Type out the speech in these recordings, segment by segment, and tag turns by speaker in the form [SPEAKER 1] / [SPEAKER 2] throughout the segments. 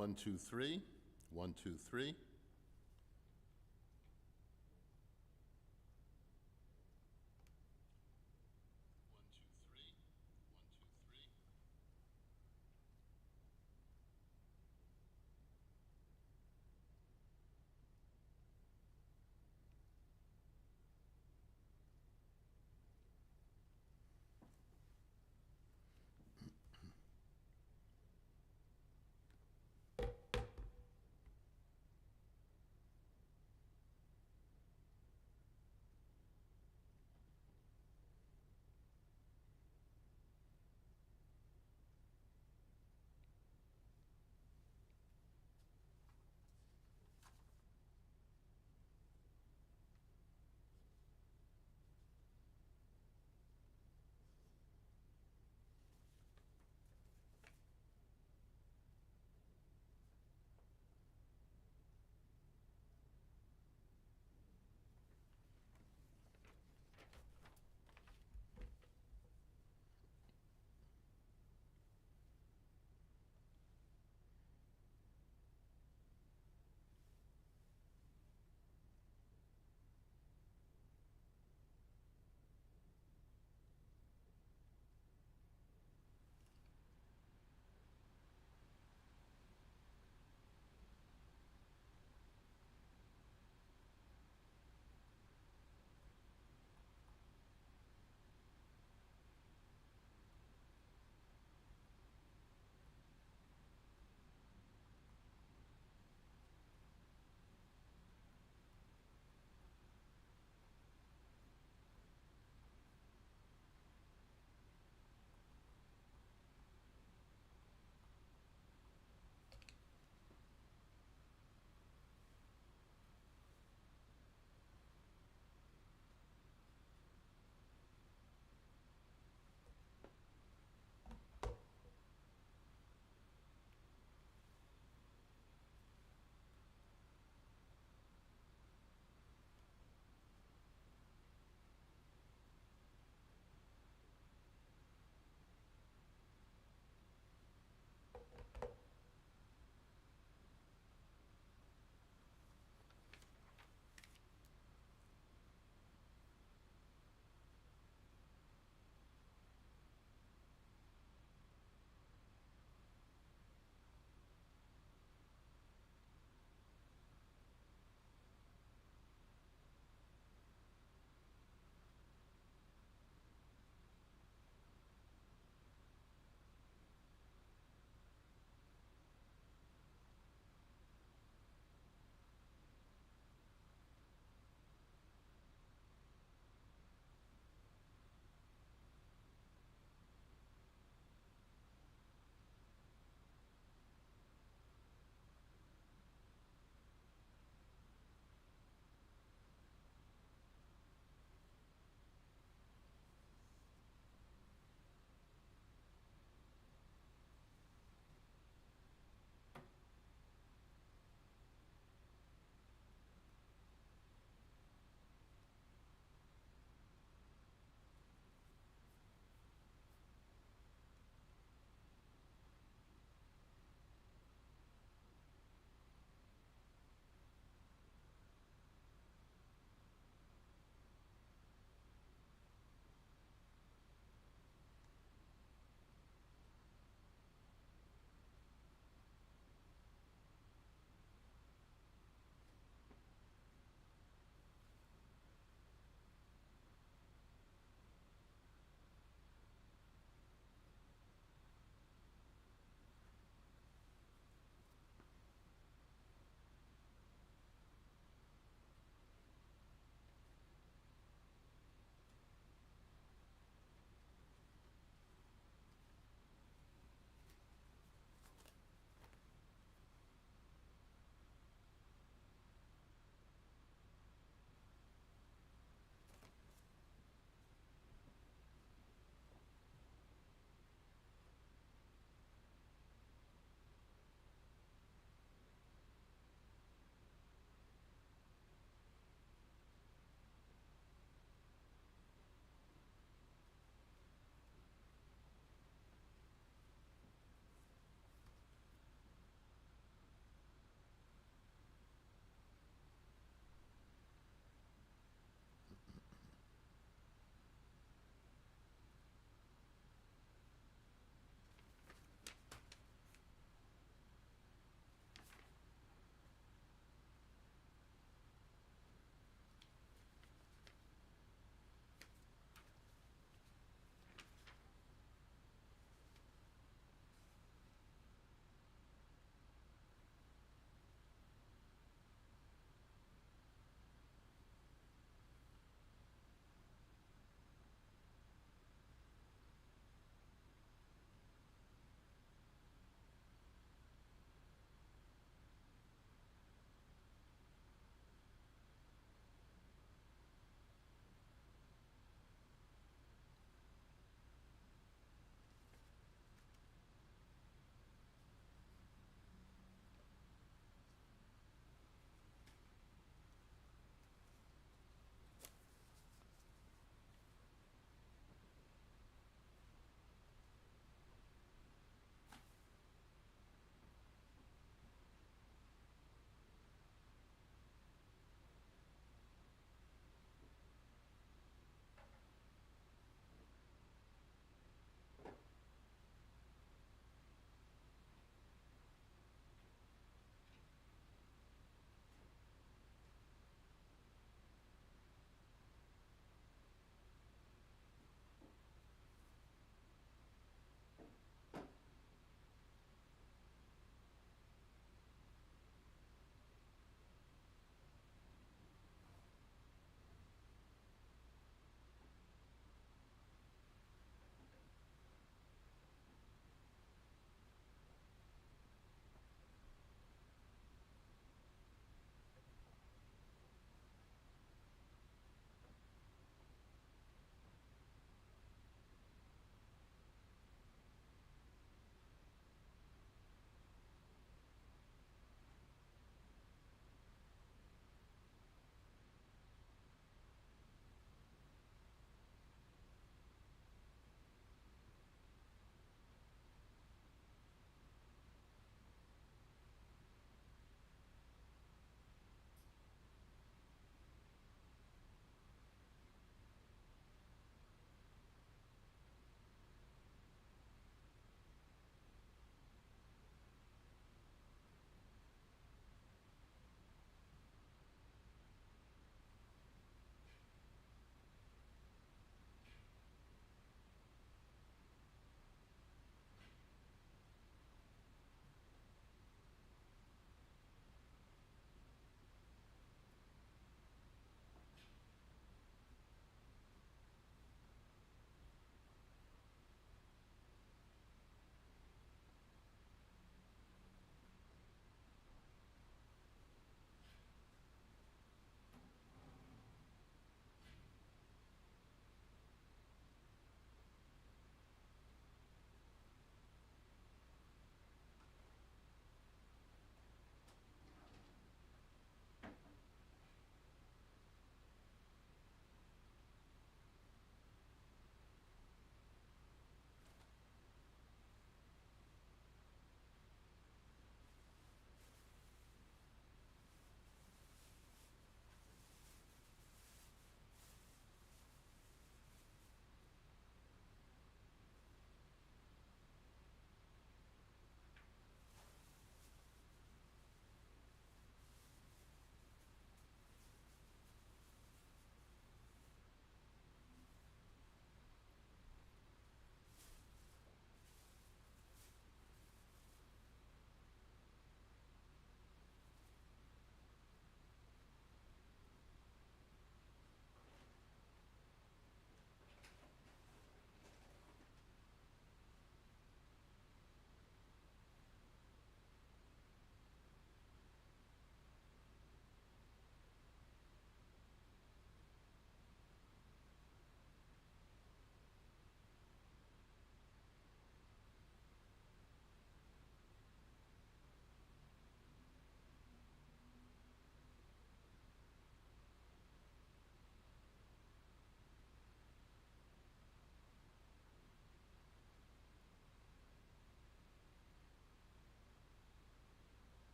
[SPEAKER 1] 1, 2, 3. 1, 2, 3.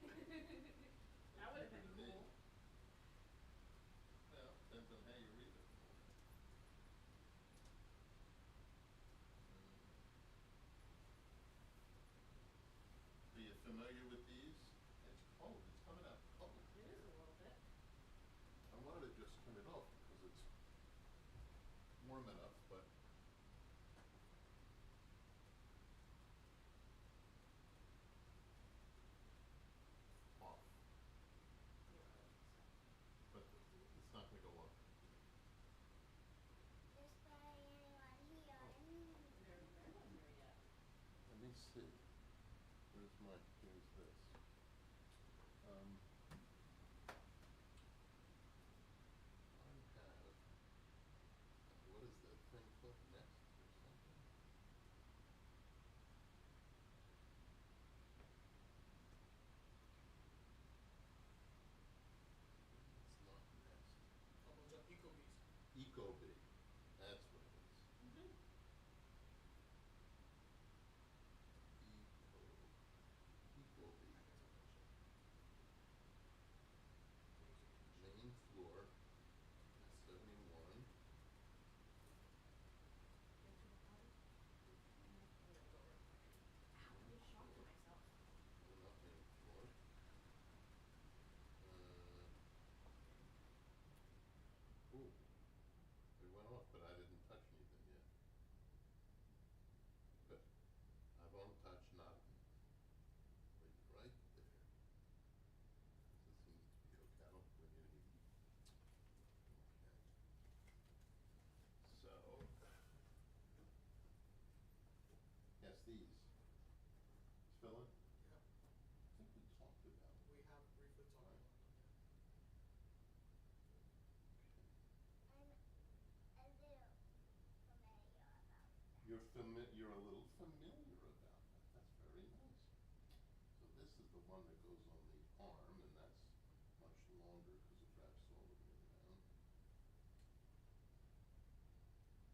[SPEAKER 2] That would have been cool.
[SPEAKER 1] Well, depends on how you read it. Are you familiar with these? It's cold, it's coming out cold.
[SPEAKER 2] It is a little bit.
[SPEAKER 1] I wanted to just turn it off because it's warm enough, but off. But it's not gonna go off.
[SPEAKER 3] Is there anyone here?
[SPEAKER 2] There's no one here yet.
[SPEAKER 1] Let me see. Here's this. I have, what is that thing called, Next or something? It's not Nest.
[SPEAKER 4] Oh, those are Ecobees.
[SPEAKER 1] Ecobee, that's what it is.
[SPEAKER 2] Mm-hmm.
[SPEAKER 1] Ecobee.
[SPEAKER 4] I can tell that shit.
[SPEAKER 1] Main floor, 71.
[SPEAKER 2] Into the water.
[SPEAKER 4] I'm gonna go right back in.
[SPEAKER 2] Ow, I just shocked myself.
[SPEAKER 1] No, not main floor. Ooh, it went off, but I didn't touch anything yet. Good. I won't touch nothing. Wait right there. This seems to be okay. I don't bring any. Okay. So, yes, these. Fill in?
[SPEAKER 4] Yeah,
[SPEAKER 1] I think we talked about it.
[SPEAKER 4] we have briefly talked
[SPEAKER 1] Right.
[SPEAKER 4] about them, yeah.
[SPEAKER 3] I'm a little familiar about that.
[SPEAKER 1] You're a little familiar about that. That's very nice. So this is the one that goes on the arm, and that's much longer because it wraps all the way around.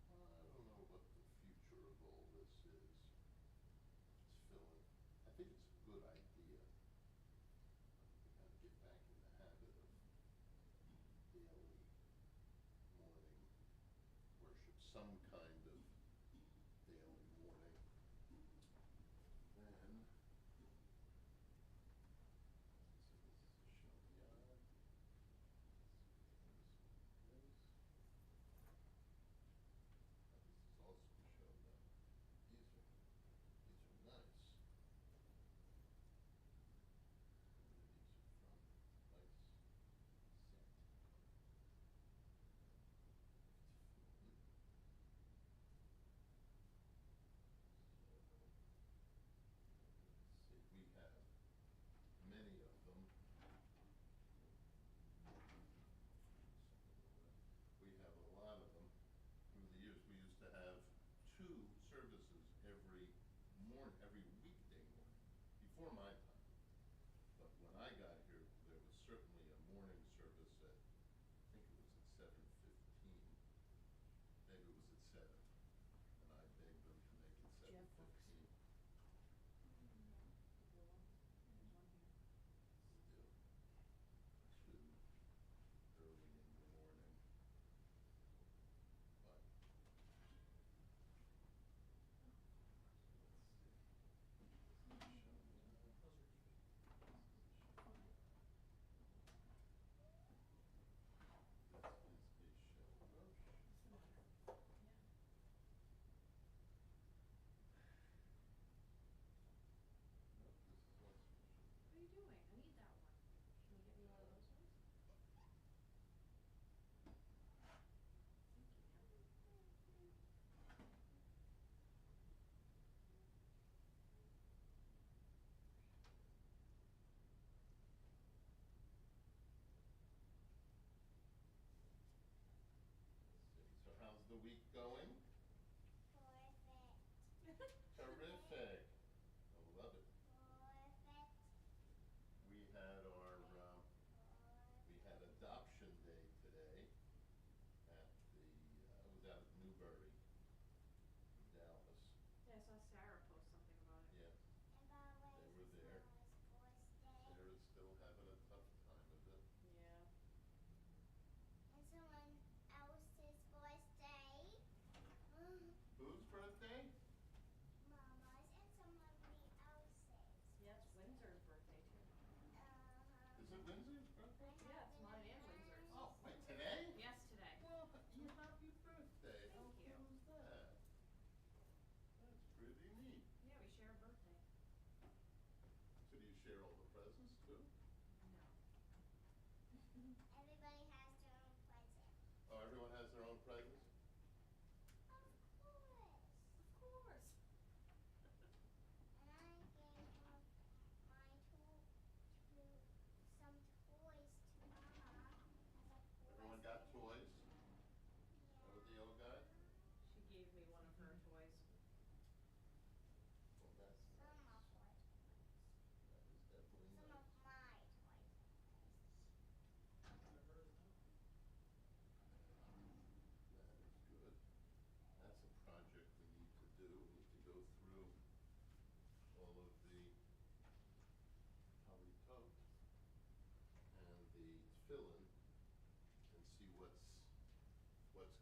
[SPEAKER 1] I don't know what the future of all this is. It's filling. I think it's a good idea. We gotta get back in the habit of daily morning worship, some kind of daily morning. Then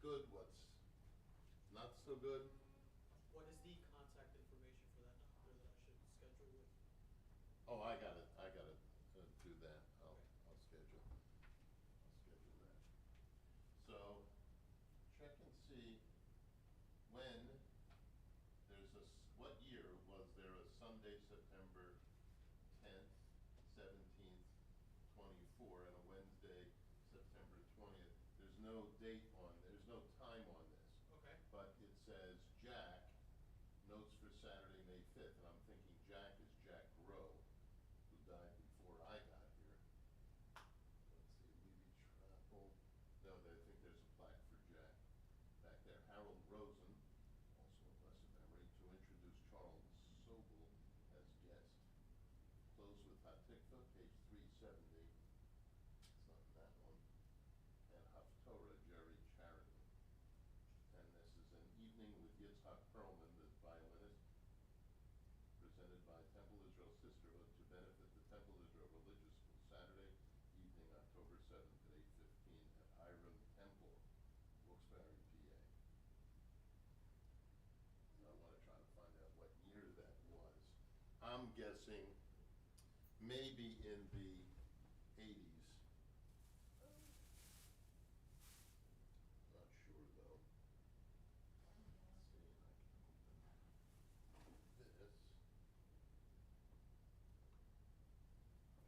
[SPEAKER 1] good, what's not so good.
[SPEAKER 4] What is the contact information for that doctor that I should schedule with?
[SPEAKER 1] Oh, I gotta do that. I'll
[SPEAKER 4] Okay.
[SPEAKER 1] schedule that. So, check and see when what year was there a Sunday, September 10th, 17th, 24, and a Wednesday, September 20th. There's no date there's no time on this.
[SPEAKER 4] Okay.
[SPEAKER 1] But it says Jack, notes for Saturday, May 5th, and I'm thinking Jack is Jack Rowe, who died before I got here. Let's see, Levy Travel, no, I think there's a plaque for Jack back there. Harold Rosen, also of blessed memory, to introduce Charles Sobel as guest. Close with Hatikva, page 370. It's not in that one. And Haftorah, Jerry Charity. And this is an evening with Yitzhak Perlman, the violinist, presented by Temple Israel Sisterhood to benefit the Temple Israel Religious School, Saturday evening, October 7th at 8:15 at Hiram Temple, Wilkes-Barre, PA. So I wanna try to find out what year that was. I'm guessing maybe in the 80s. Not sure though.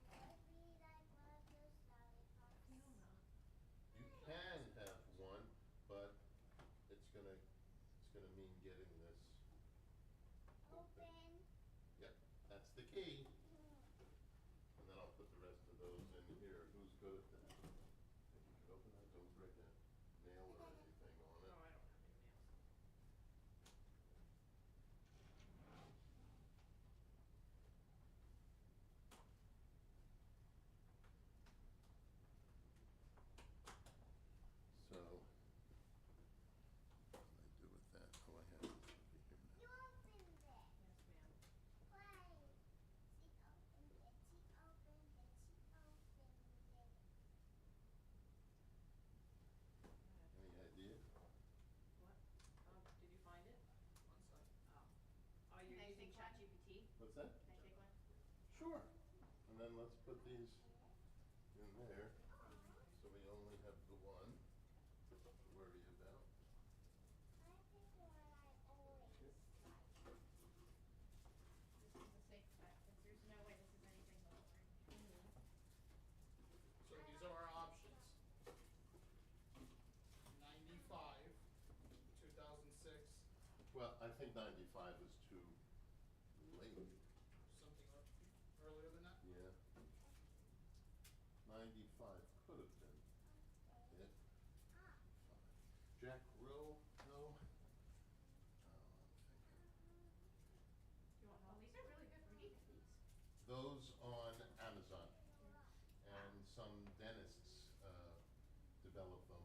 [SPEAKER 1] Let's see, I can open this. You can have one, but it's gonna mean getting this open.
[SPEAKER 3] Open.
[SPEAKER 1] Yep, that's the key. And then I'll put the rest of those in here. Who's good at that? Think you could open that? Don't break a nail or anything on
[SPEAKER 2] No,
[SPEAKER 1] it.
[SPEAKER 2] I don't have any nails.
[SPEAKER 1] So, what did I do with that? Oh, I have it over here now.
[SPEAKER 3] You opened it.
[SPEAKER 2] Yes, ma'am.
[SPEAKER 3] Why? She opened it. She opened it. She opened it.
[SPEAKER 1] Any idea?
[SPEAKER 2] What? Did you find it?
[SPEAKER 4] One sec.
[SPEAKER 2] Oh. Oh, you're
[SPEAKER 5] Can I
[SPEAKER 2] using
[SPEAKER 5] take one?
[SPEAKER 2] ChatGPT?
[SPEAKER 1] What's that?
[SPEAKER 2] Can I take one?
[SPEAKER 1] Sure. And then let's put these in there, so we only have the one to worry about.
[SPEAKER 3] I picked the one I always like.
[SPEAKER 5] This is a safe bet, because there's no way this is anything but orange.
[SPEAKER 4] So these are our options. 95, 2006,
[SPEAKER 1] Well, I think 95 is too late.
[SPEAKER 4] something earlier than that?
[SPEAKER 1] Yeah. 95 could have been it. Jack Rowe, no. Oh, I'm thinking.
[SPEAKER 2] You want
[SPEAKER 5] Well,
[SPEAKER 2] help?
[SPEAKER 5] these are really good reading, these.
[SPEAKER 1] Those on Amazon. And some dentists develop them.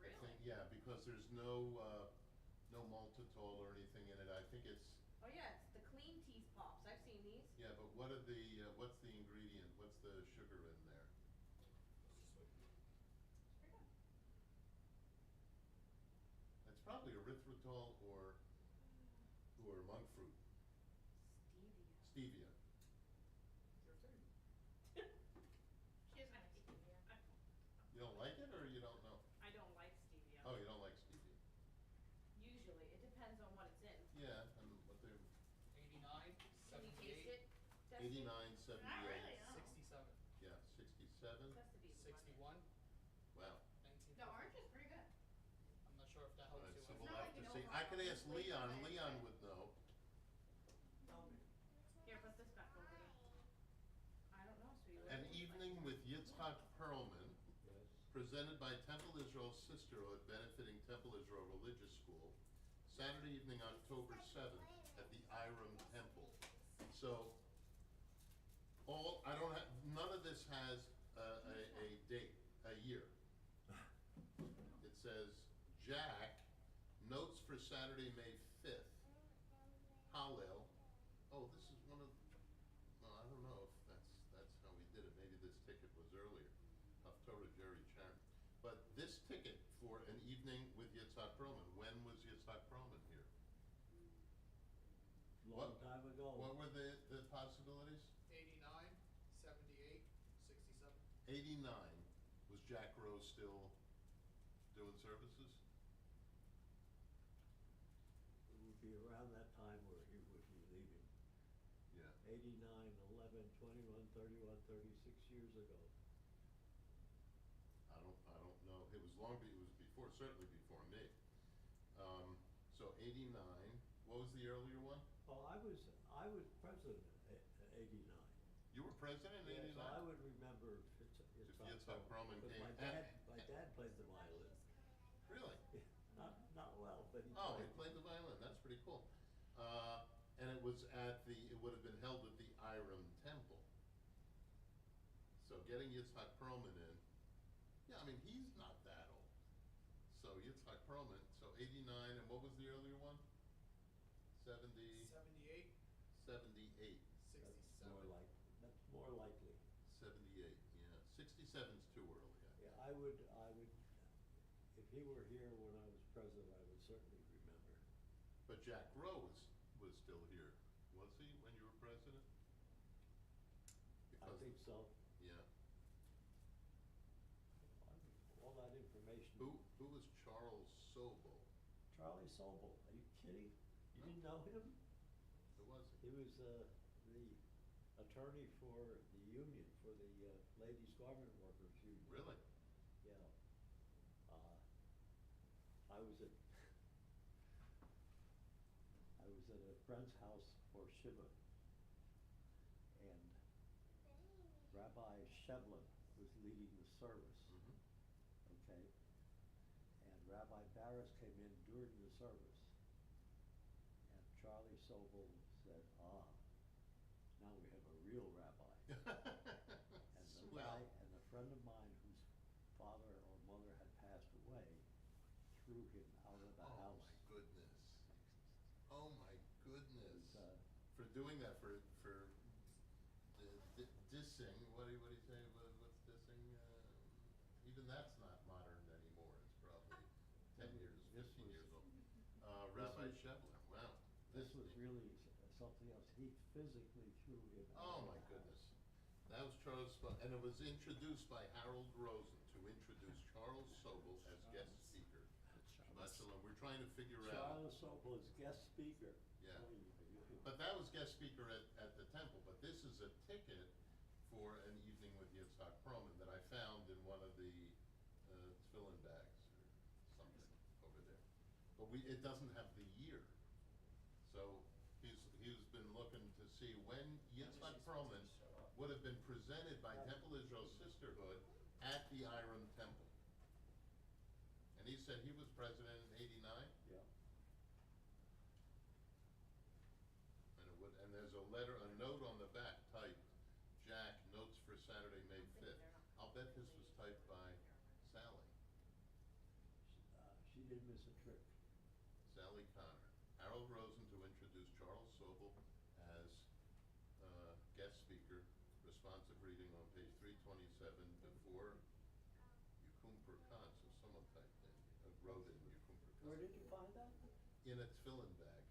[SPEAKER 1] I
[SPEAKER 5] Really?
[SPEAKER 1] think, yeah, because there's no maltitol or anything in it. I think it's,
[SPEAKER 2] Oh, yeah, it's the clean teeth pops. I've seen these.
[SPEAKER 1] yeah, but what's the ingredient? What's the sugar in there?
[SPEAKER 4] Sweet.
[SPEAKER 5] Pretty good.
[SPEAKER 1] It's probably erythritol or monk fruit,
[SPEAKER 2] Stevia.
[SPEAKER 1] stevia.
[SPEAKER 4] Your turn.
[SPEAKER 5] She doesn't like stevia.
[SPEAKER 1] You don't like it or you don't know?
[SPEAKER 2] I don't like stevia.
[SPEAKER 1] Oh, you don't like stevia?
[SPEAKER 2] Usually, it depends on what it's in.
[SPEAKER 1] Yeah, and what they,
[SPEAKER 4] 89,
[SPEAKER 2] Can you taste
[SPEAKER 4] 78,
[SPEAKER 2] it? Dusty?
[SPEAKER 1] 89, 78.
[SPEAKER 5] Not really, no.
[SPEAKER 4] 67,
[SPEAKER 1] Yeah, 67.
[SPEAKER 2] It has to be lemon.
[SPEAKER 4] 61,
[SPEAKER 1] Wow.
[SPEAKER 4] 19.
[SPEAKER 5] The orange is pretty good.
[SPEAKER 4] I'm not sure if that
[SPEAKER 1] All
[SPEAKER 4] helps
[SPEAKER 1] right,
[SPEAKER 4] you.
[SPEAKER 1] so
[SPEAKER 4] with-
[SPEAKER 1] we'll
[SPEAKER 5] not
[SPEAKER 1] have
[SPEAKER 5] like
[SPEAKER 1] to
[SPEAKER 5] an
[SPEAKER 1] see. I can
[SPEAKER 5] overall
[SPEAKER 1] ask
[SPEAKER 5] complete
[SPEAKER 1] Leon.
[SPEAKER 5] diet,
[SPEAKER 1] Leon
[SPEAKER 5] but-
[SPEAKER 1] would know.
[SPEAKER 2] Here, put this back over there. I don't know, sweetie.
[SPEAKER 1] An evening with Yitzhak Perlman, presented by Temple Israel Sisterhood benefiting Temple Israel Religious School, Saturday evening, October 7th at the Iram Temple. So, none of this has a date, a year. It says Jack, notes for Saturday, May 5th, Hallel. Oh, this is one of, well, I don't know if that's how we did it. Maybe this ticket was earlier. Haftorah Jerry Charity. But this ticket for an evening with Yitzhak Perlman. When was Yitzhak Perlman here?
[SPEAKER 6] Long
[SPEAKER 1] What-
[SPEAKER 6] time ago.
[SPEAKER 1] What were the possibilities?
[SPEAKER 4] 89, 78, 67.
[SPEAKER 1] 89, was Jack Rose still doing services?
[SPEAKER 6] It would be around that time where he would be leaving.
[SPEAKER 1] Yeah.
[SPEAKER 6] 89, 11, 21, 31, 36 years ago.
[SPEAKER 1] I don't know, it was it was before, certainly before me. So 89, what was the earlier one?
[SPEAKER 6] Oh, I was president at 89.
[SPEAKER 1] You were president in
[SPEAKER 6] Yeah,
[SPEAKER 1] 89?
[SPEAKER 6] so I would remember
[SPEAKER 1] If Yitzhak Perlman
[SPEAKER 6] because
[SPEAKER 1] came.
[SPEAKER 6] my dad played the violin.
[SPEAKER 1] Really?
[SPEAKER 6] Yeah, not well, but he
[SPEAKER 1] Oh, he
[SPEAKER 6] played.
[SPEAKER 1] played the violin, that's pretty cool. And it was it would have been held at the Iram Temple. So getting Yitzhak Perlman in, yeah, I mean, he's not that old. So Yitzhak Perlman, so 89, and what was the earlier one? 70,
[SPEAKER 4] 78,
[SPEAKER 1] 78.
[SPEAKER 6] That's more likely.
[SPEAKER 1] 78, yeah. 67's too early, I
[SPEAKER 6] Yeah,
[SPEAKER 1] think.
[SPEAKER 6] I would, if he were here when I was president, I would certainly remember.
[SPEAKER 1] But Jack Rowe was still here, was he, when you were president?
[SPEAKER 6] I
[SPEAKER 1] Because-
[SPEAKER 6] think so.
[SPEAKER 1] Yeah.
[SPEAKER 6] All that information.
[SPEAKER 1] Who was Charles Sobel?
[SPEAKER 6] Charlie Sobel, are you kidding? You
[SPEAKER 1] No.
[SPEAKER 6] didn't know him?
[SPEAKER 1] Who was
[SPEAKER 6] He
[SPEAKER 1] he?
[SPEAKER 6] was, the attorney for the union, for the, ladies garment workers union.
[SPEAKER 1] Really?
[SPEAKER 6] Yeah. I was at a friend's house for Shiva, and Rabbi Shevlin was leading the service,
[SPEAKER 1] Mm-hmm.
[SPEAKER 6] okay? And Rabbi Barris came in during the service, and Charlie Sobel said, now we have a real rabbi. And the guy, and a friend of mine whose father or mother had passed away, threw him out of the house.
[SPEAKER 1] Oh, my goodness. Oh, my goodness.
[SPEAKER 6] It was,
[SPEAKER 1] For doing that, for dissing, what do you say, what's dissing? Even that's not modern anymore, it's probably 10 years,
[SPEAKER 6] This
[SPEAKER 1] 15
[SPEAKER 6] was-
[SPEAKER 1] years old.
[SPEAKER 6] this
[SPEAKER 1] Rabbi
[SPEAKER 6] was-
[SPEAKER 1] Shevlin, wow.
[SPEAKER 6] This
[SPEAKER 1] that's
[SPEAKER 6] was
[SPEAKER 1] neat.
[SPEAKER 6] really something else. He physically threw him out
[SPEAKER 1] Oh,
[SPEAKER 6] of
[SPEAKER 1] my
[SPEAKER 6] the
[SPEAKER 1] goodness.
[SPEAKER 6] house.
[SPEAKER 1] That was Charles, and it was introduced by Harold Rosen to introduce Charles Sobel as guest speaker. Shabbat Shalom. We're trying to figure out,
[SPEAKER 6] Charles Sobel is guest speaker.
[SPEAKER 1] Yeah.
[SPEAKER 6] Oy, oy, oy.
[SPEAKER 1] but that was guest speaker at the temple, but this is a ticket for an evening with Yitzhak Perlman that I found in one of the tefillin bags or something over there. But it doesn't have the year. So he's been looking to see when Yitzhak Perlman would have been presented by Temple Israel Sisterhood at the Iram Temple. And he said he was president in 89,
[SPEAKER 6] Yeah.
[SPEAKER 1] and there's a note on the back typed, Jack, notes for Saturday, May 5th. I'll bet this was typed by Sally,
[SPEAKER 6] She did miss a trick.
[SPEAKER 1] Sally Connor. Harold Rosen to introduce Charles Sobel as guest speaker, responsive reading on page 327 before Yukum Perkan, so someone typed in, wrote in Yukum Perkan.
[SPEAKER 6] Where did you find that?
[SPEAKER 1] In a tefillin bag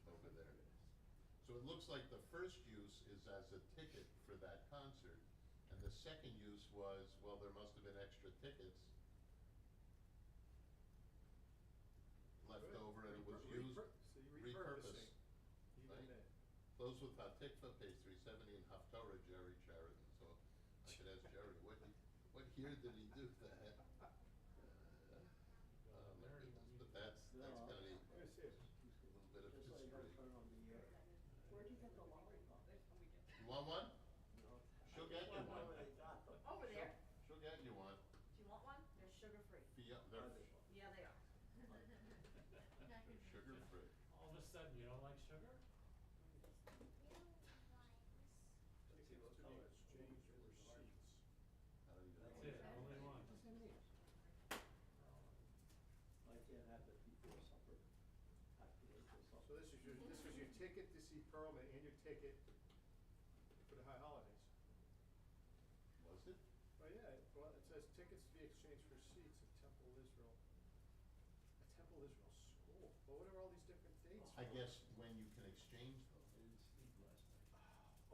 [SPEAKER 1] over there. So it looks like the first use is as a ticket for that concert, and the second use was, well, there must have been extra tickets left
[SPEAKER 4] Good.
[SPEAKER 1] over, and it was
[SPEAKER 4] Repur-
[SPEAKER 1] used,
[SPEAKER 4] repur- see,
[SPEAKER 1] repurposed.
[SPEAKER 4] repurposing. Even
[SPEAKER 1] Right.
[SPEAKER 4] then.
[SPEAKER 1] Close with Hatikva, page 370, and Haftorah, Jerry Sheridan. So I could ask Jerry, what year did he do that? Oh, my goodness, but that's kind of neat.
[SPEAKER 4] Yes, yes.
[SPEAKER 1] A little bit of
[SPEAKER 6] Just so you
[SPEAKER 1] history.
[SPEAKER 6] don't turn on the air.
[SPEAKER 5] Where'd you get the lollipop?
[SPEAKER 1] You want one?
[SPEAKER 6] No.
[SPEAKER 1] She'll get you one.
[SPEAKER 6] Where they got them.
[SPEAKER 5] Over there.
[SPEAKER 1] She'll get you one.
[SPEAKER 5] Do you want one? They're sugar-free.
[SPEAKER 1] They're
[SPEAKER 5] Yeah, they are.
[SPEAKER 1] sugar-free.
[SPEAKER 7] All of a sudden, you don't like sugar?
[SPEAKER 4] Tickets to the exchange for seats.
[SPEAKER 1] I don't even know.
[SPEAKER 7] That's it, only one.
[SPEAKER 6] I can't have it before supper. I have to wait till
[SPEAKER 4] So
[SPEAKER 6] supper.
[SPEAKER 4] this was your ticket to see Perlman and your ticket for the high holidays.
[SPEAKER 1] Was it?
[SPEAKER 4] Oh, yeah, well, it says tickets to be exchanged for seats at
[SPEAKER 8] Temple Israel School, but what are all these different dates for?
[SPEAKER 1] I guess when you can exchange them.
[SPEAKER 6] I didn't sleep last night.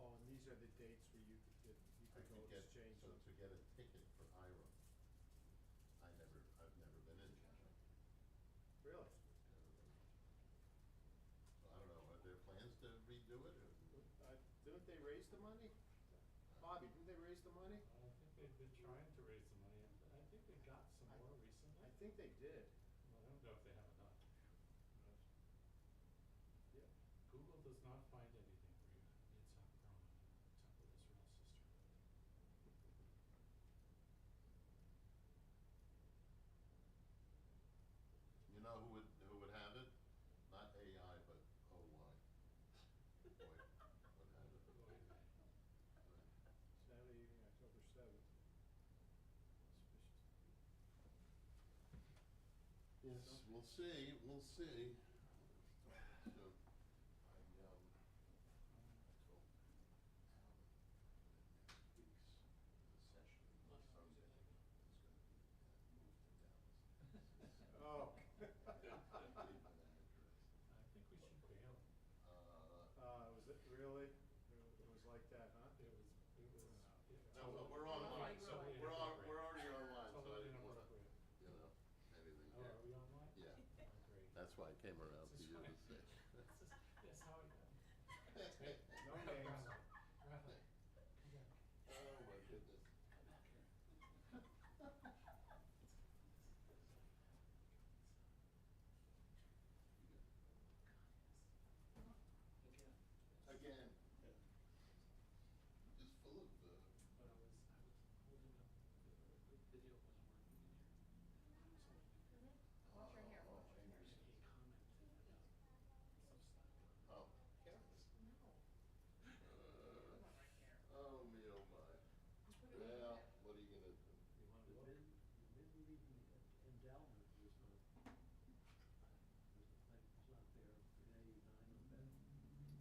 [SPEAKER 8] Oh, and these are the dates where you could get, you
[SPEAKER 1] I
[SPEAKER 8] could go
[SPEAKER 1] could get,
[SPEAKER 8] exchange
[SPEAKER 1] so
[SPEAKER 8] them.
[SPEAKER 1] to get a ticket for Ira, I've never been in China.
[SPEAKER 8] Really?
[SPEAKER 1] Never been. So I don't know, are there plans to redo it, or?
[SPEAKER 8] Didn't they raise the money? Bobby, didn't they raise the money?
[SPEAKER 7] I think they've been trying to raise the money, and I think they got some more recently.
[SPEAKER 8] I think they did.
[SPEAKER 7] Well, I don't know if they have enough.
[SPEAKER 8] Yeah.
[SPEAKER 7] Google does not find anything for you, Yitzhak Perlman, Temple Israel Sisterhood.
[SPEAKER 1] You know who would have it? Not AI, but OY. Boy, would have it.
[SPEAKER 7] Boy, man.
[SPEAKER 8] Saturday evening, October 7th.
[SPEAKER 1] Yes, we'll see, we'll see. So, I, told Alan next week's session, this Sunday, is gonna be moved to Dallas.
[SPEAKER 8] Oh.
[SPEAKER 1] Leave an address.
[SPEAKER 7] I think we should bail him.
[SPEAKER 8] Was it really? It was like that, huh?
[SPEAKER 7] It was,
[SPEAKER 1] No, but we're online, so
[SPEAKER 7] Totally
[SPEAKER 1] we're
[SPEAKER 7] inappropriate.
[SPEAKER 1] already online, so I
[SPEAKER 7] Totally
[SPEAKER 1] didn't wanna,
[SPEAKER 7] inappropriate.
[SPEAKER 1] you know, anything
[SPEAKER 7] Oh,
[SPEAKER 1] here.
[SPEAKER 7] are we online?
[SPEAKER 1] Yeah,
[SPEAKER 7] Oh, great.
[SPEAKER 1] that's why I came around to
[SPEAKER 7] This is
[SPEAKER 1] you to
[SPEAKER 7] fine.
[SPEAKER 1] say.
[SPEAKER 7] That's how I got.
[SPEAKER 8] No names.
[SPEAKER 7] Rabbi, come back.
[SPEAKER 1] Oh, my goodness. Again. Just full of,
[SPEAKER 7] But I was holding up, the video wasn't working in here.
[SPEAKER 5] Wash your hair,
[SPEAKER 1] Oh,
[SPEAKER 5] wash your hair.
[SPEAKER 7] And he commented about some stuff.
[SPEAKER 1] oh.
[SPEAKER 5] No.
[SPEAKER 1] Uh,
[SPEAKER 5] Put one right here.
[SPEAKER 1] Oh, me, oh, my.
[SPEAKER 5] You put it right
[SPEAKER 1] Well,
[SPEAKER 5] there.
[SPEAKER 1] what are you gonna do?
[SPEAKER 7] You wanna
[SPEAKER 6] The
[SPEAKER 7] look?
[SPEAKER 6] Min endowment was not there in '89,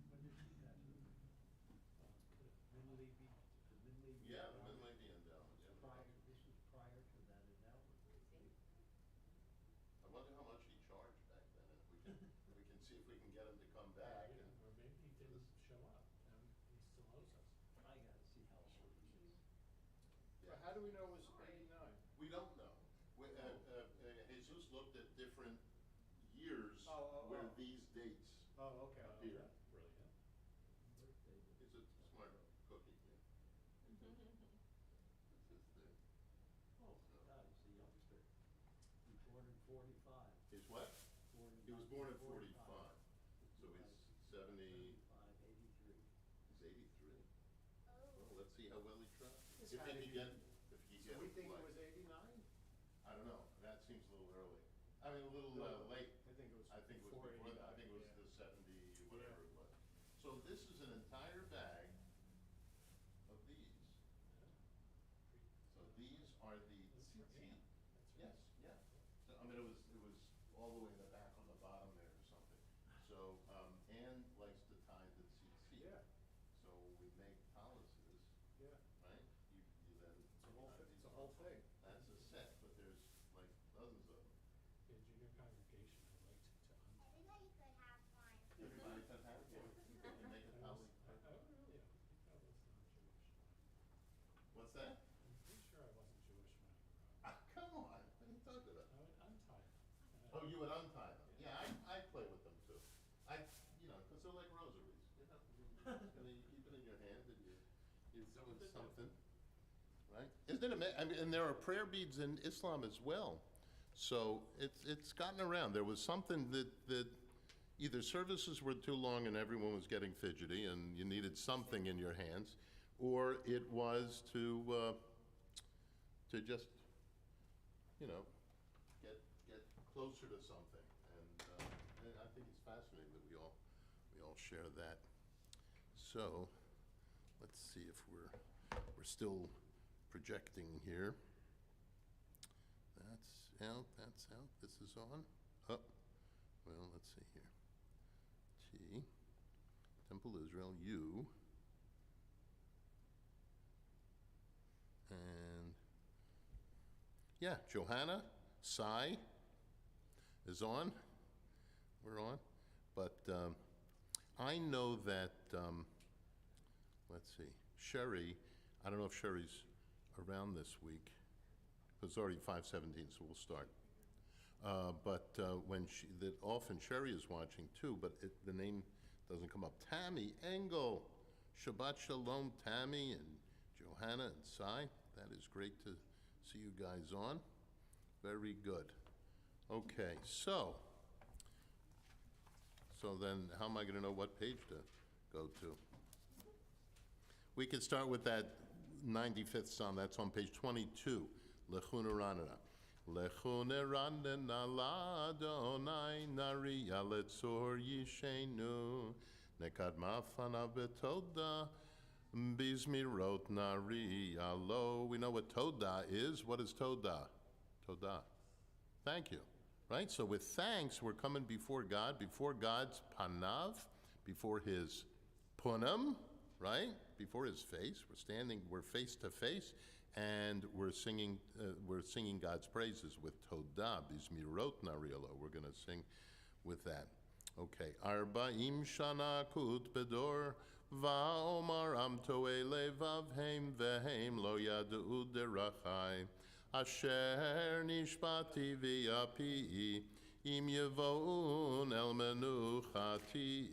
[SPEAKER 6] when did she pass away? Min Lee the Min Lee.
[SPEAKER 1] Yeah, the Min Lady endowment, yeah.
[SPEAKER 6] This was prior to that endowment.
[SPEAKER 5] See?
[SPEAKER 1] I wonder how much he charged back then, and we can see if we can get him to come back and.
[SPEAKER 7] Or maybe he didn't show up, and he still owes us.
[SPEAKER 6] I gotta see how old he is.
[SPEAKER 8] But how do we know it was 89?
[SPEAKER 1] We don't know. Jesus looked at different years where
[SPEAKER 8] Oh.
[SPEAKER 1] these dates
[SPEAKER 8] Oh, okay.
[SPEAKER 1] appear.
[SPEAKER 7] That's brilliant.
[SPEAKER 6] Birthday.
[SPEAKER 1] He's a smart cookie, yeah. That's his thing.
[SPEAKER 6] Oh, God, he's a youngster. He was born in '45.
[SPEAKER 1] He's what? He was born in 45, so he's 70,
[SPEAKER 6] 83.
[SPEAKER 1] he's 83.
[SPEAKER 3] Oh.
[SPEAKER 1] Well, let's see how well he tries.
[SPEAKER 8] This
[SPEAKER 1] If
[SPEAKER 8] had
[SPEAKER 1] he
[SPEAKER 8] to
[SPEAKER 1] can
[SPEAKER 8] be-
[SPEAKER 1] get, if he
[SPEAKER 8] So
[SPEAKER 1] gets.
[SPEAKER 8] we think it
[SPEAKER 1] like-
[SPEAKER 8] was 89?
[SPEAKER 1] I don't know, that seems a little early. I mean, a little late.
[SPEAKER 8] I think it was
[SPEAKER 1] I think it was
[SPEAKER 8] before
[SPEAKER 1] before that, I
[SPEAKER 8] 89,
[SPEAKER 1] think it was
[SPEAKER 8] yeah.
[SPEAKER 1] the 70, whatever
[SPEAKER 8] Yeah.
[SPEAKER 1] it was. So this is an entire bag of these. So these are the
[SPEAKER 7] That's for
[SPEAKER 1] tzitzit.
[SPEAKER 7] Ann. That's
[SPEAKER 1] Yes,
[SPEAKER 7] right.
[SPEAKER 1] yeah. So, I mean, it was all the way in the back on the bottom there or something. So, Ann likes to tie the tzitzit.
[SPEAKER 8] Yeah,
[SPEAKER 1] So we make taluses,
[SPEAKER 8] yeah.
[SPEAKER 1] right? You then.
[SPEAKER 8] It's a whole,
[SPEAKER 1] tie
[SPEAKER 8] it's
[SPEAKER 1] these
[SPEAKER 8] a
[SPEAKER 1] on.
[SPEAKER 8] whole thing.
[SPEAKER 1] That's a set, but there's like dozens of them.
[SPEAKER 7] In junior congregation, I liked to untie.
[SPEAKER 3] Everybody could have one.
[SPEAKER 1] Everybody can have one. You make a
[SPEAKER 7] I
[SPEAKER 1] talis.
[SPEAKER 7] really, I was not Jewish.
[SPEAKER 1] What's that?
[SPEAKER 7] I'm pretty sure I wasn't Jewish when I grew up.
[SPEAKER 1] Ah, come on, what are you talking about?
[SPEAKER 7] I would untie them.
[SPEAKER 1] Oh, you would untie them? Yeah, I play with them too. You know, 'cause they're like rosaries, you know? You keep it in your hand and you're doing something, right? Isn't it I mean, and there are prayer beads in Islam as well. So it's gotten around. There was something that either services were too long and everyone was getting fidgety and you needed something in your hands, or it was to just, you know, get closer to something. And I think it's fascinating that we all share that. So, let's see if we're still projecting here. That's out, this is on. Oh, well, let's see here. T, Temple Israel, U. And, yeah, Johanna, Sai, is on. We're on. But I know that, let's see, Sherry, I don't know if Sherry's around this week. It's already 5:17, so we'll start. But when often Sherry is watching too, but the name doesn't come up. Tammy Engel, Shabbat Shalom, Tammy and Johanna and Cy. That is great to see you guys on. Very good. Okay, so then how am I going to know what page to go to? We could start with that 95th Psalm. That's on page 22. Lechuna Ranana. Lechuna Ranana Ladonai Nariya Letzor Yishenu Nekadma Fana Betoda Bizmirot Nariya Lo. We know what Toda is. What is Toda? Toda. Thank you. Right? So with thanks, we're coming before God, before God's panav, before his punam, right? Before his face. We're face to face, and we're singing God's praises with Todah, Bizmirot Narielo. We're going to sing with that. Okay. Arba'im shana kut bedor, va'omar am to'e levavheim vehem lo yadu derachai. Asher nishpati v'yapi im yevon el menuchati.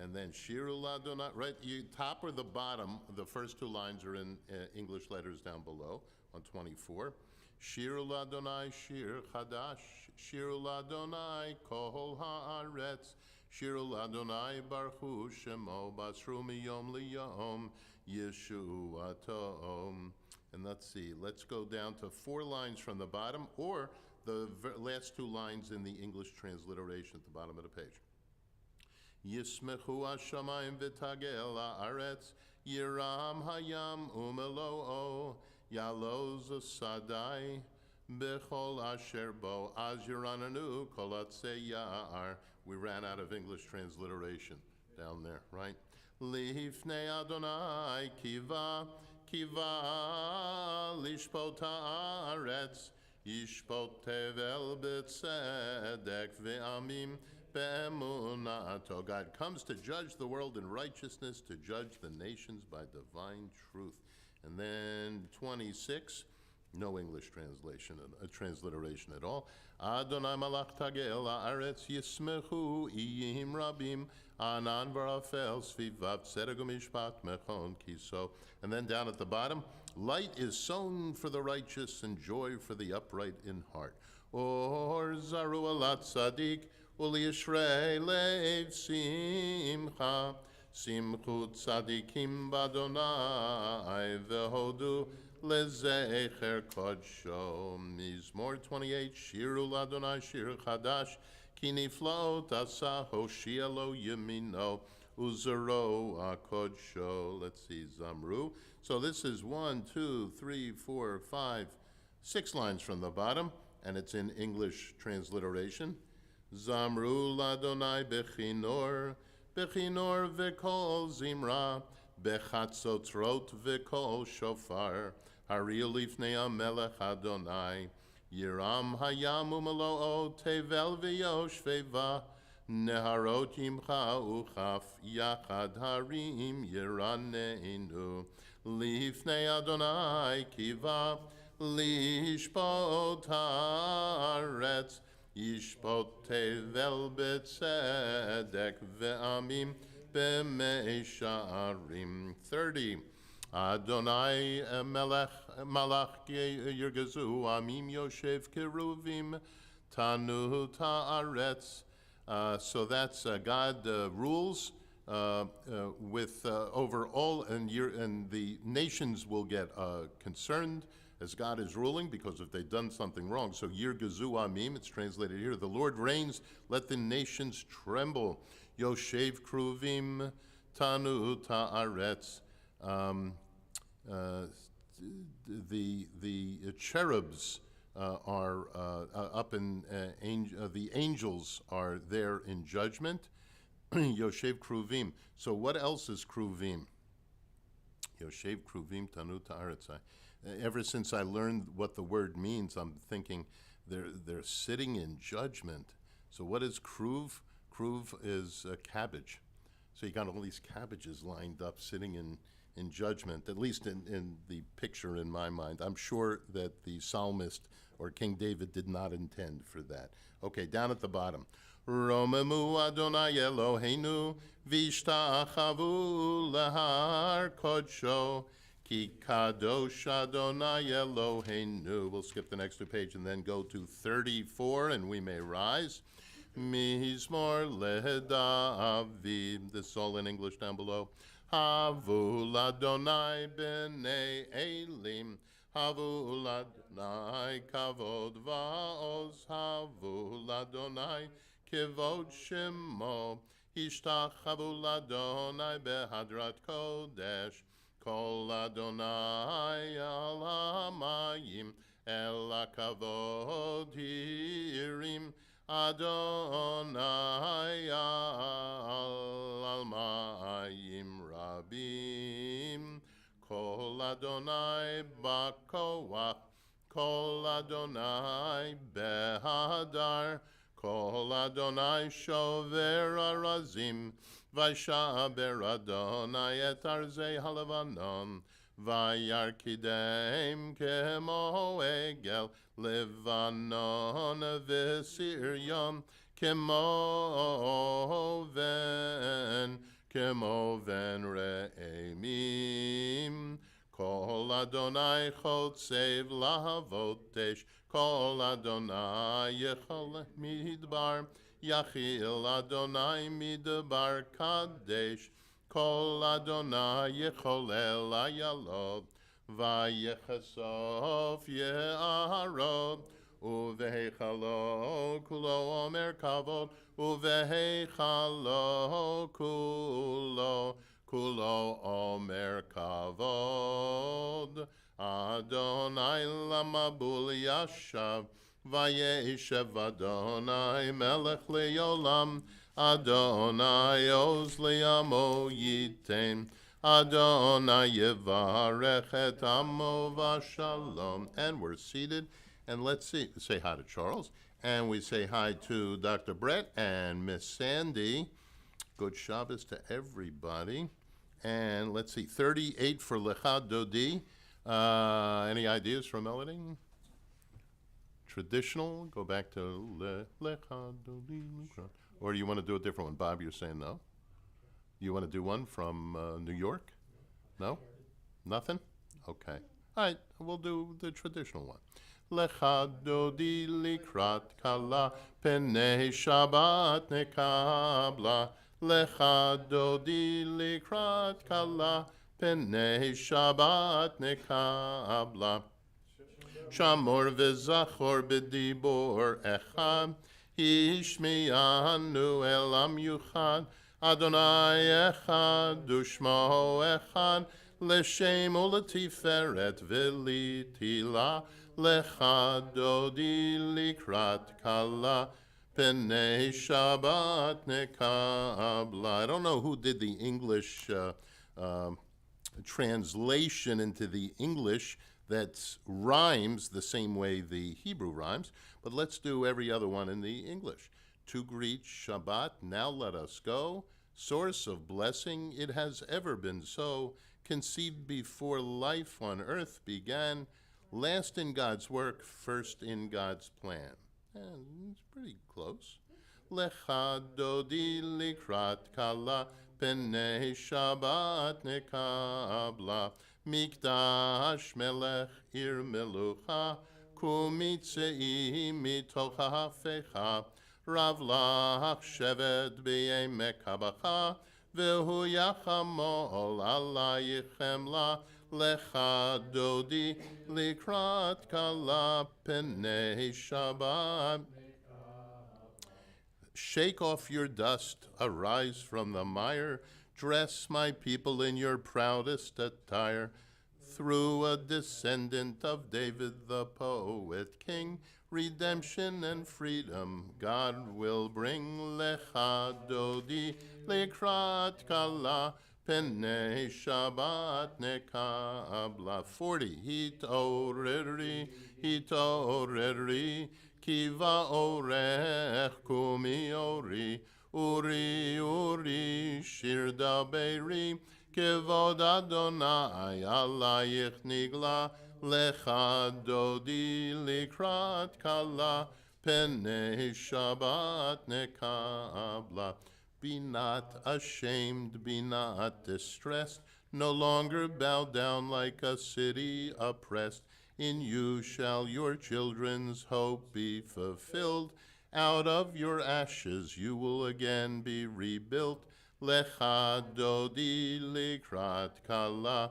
[SPEAKER 1] And then Shirul Adonai, right? You top or the bottom? The first two lines are in English letters down below on 24. Shirul Adonai Shir Chadash, Shirul Adonai Kol Haaretz, Shirul Adonai Baruch Shemo Basru Miyom Liyom Yeshuato. And let's see, let's go down to 4 lines from the bottom, or the last 2 lines in the English transliteration at the bottom of the page. Yismechu hashamayim v'tagel haaretz, yiram hayam umeloo, yaloz sadai, bechol asher bo, az yirananu kol atzei ya'ar. We ran out of English transliteration down there, right? Lifnei Adonai kiva, kiva lishpot haaretz, yishpot tevel b'tzedek ve'amim be'emunato. God comes to judge the world in righteousness, to judge the nations by divine truth. And then 26, no English transliteration at all. Adonai malach tagel haaretz yismechu iyim rabim anan varafel svivav tzedek u'mishpat mechon kiso. And then down at the bottom, light is sown for the righteous and joy for the upright in heart. Or zaru alat tzadik u'liyishrei lev simcha. Simchut tzadikim b'Adonai v'hodu lezecher kodsho. Mizmor 28, Shiru l'Adonai shir chadash, ki niflot asa hoshia lo yemino, uzero akodsho. Let's see, Zamru. So this is 1, 2, 3, 4, 5, 6 lines from the bottom, and it's in English transliteration. Zamru l'Adonai bechinor, bechinor v'kol zimra, bechatzotrot v'kol shofar, haril lifnei hamelech Adonai, yiram hayam u'meloo tevel v'yoshveva, neharot yimcha uchaf yachad harim yiraneinu, lifnei Adonai kiva, lishpot haaretz, yishpot tevel b'tzedek ve'amim b'meisharim. 30. Adonai melech malach yirgazu amim yoshev keruvim tanu ta'aretz. So that's God rules with over all, and the nations will get concerned as God is ruling, because if they've done something wrong. So Yirgazu Amim, it's translated here, the Lord reigns, let the nations tremble. Yoshev Kruvim Tanu Ta'aretz. The cherubs are up in, the angels are there in judgment. Yoshev Kruvim. So what else is Kruvim? Yoshev Kruvim Tanu Ta'aretz. Ever since I learned what the word means, I'm thinking they're sitting in judgment. So what is kruv? Kruv is cabbage. So you got all these cabbages lined up sitting in judgment, at least in the picture in my mind. I'm sure that the psalmist or King David did not intend for that. Okay, down at the bottom. Romemu Adonai Eloheinu v'ishtachavu lehar kodsho ki kadosh Adonai Eloheinu. We'll skip the next 2 pages and then go to 34, and we may rise. Mizmor leDavid. This is all in English down below. Havu l'Adonai b'nei Elim. Havu l'Adonai kavod va'oz. Havu l'Adonai kivod shemo. Ishtachavu l'Adonai behadrat kodesh. Kol Adonai al hamayim el hakavod hirim. Adonai al mayim rabim. Kol Adonai bakoach. Kol Adonai behadar. Kol Adonai shover arazim. Vaishaber Adonai et arzei halavanon. Vayarkidem kemo egel. Levanon v'Sirion kemo ven re'emim. Kol Adonai chotzev lahavotesh. Kol Adonai yechol midbar. Yachil Adonai midbar kadesh. Kol Adonai yecholel ayalot. Vayechasof ye'arod, uvehechalo kulo omer kavod, uvehechalo kulo omer kavod. Adonai lamabul yashav, vayeshev Adonai melech leolam, Adonai oz liamo yitem. Adonai yevarech et amo v'shalom. And we're seated, and let's say hi to Charles, and we say hi to Dr. Brett and Miss Sandy. Good Shabbos to everybody. And let's see, 38 for Lecha Dodi. Any ideas for melody? Traditional, go back to Lecha Dodi. Or do you want to do a different one? Bob, you're saying no? You want to do one from New York? No? Nothing? Okay. All right, we'll do the traditional one. Lecha dodi likrat kala penei Shabbat nekabla. Lecha dodi likrat kala penei Shabbat nekabla. Shamor v'zachor b'dibor echad. Hishmiyanu elam yuchad. Adonai echad u'shmo echad, l'shem u'letiferet v'litila, lecha dodi likrat kala, penei Shabbat nekabla. I don't know who did the English translation into the English that rhymes the same way the Hebrew rhymes, but let's do every other one in the English. To greet Shabbat, now let us go. Source of blessing, it has ever been so. Conceived before life on earth began. Last in God's work, first in God's plan. And it's pretty close. Lecha dodi likrat kala, penei Shabbat nekabla. Mikdash melech ir melucha, kumitzei mitoch hafecha. Rav lach shevet b'yemek habacha, v'hu yachamol alayichem la, lecha dodi likrat kala penei Shabbat. Shake off your dust, arise from the mire, dress my people in your proudest attire. Through a descendant of David the poet king, redemption and freedom God will bring. Lecha dodi likrat kala penei Shabbat nekabla. 40. Hitoreri Kiva orech kumi ori, uri, shir daberi, kevod Adonai alayich nigla, lecha dodi likrat kala, penei Shabbat nekabla. Be not ashamed, be not distressed, no longer bow down like a city oppressed. In you shall your children's hope be fulfilled. Out of your ashes you will again be rebuilt. Lecha dodi likrat kala,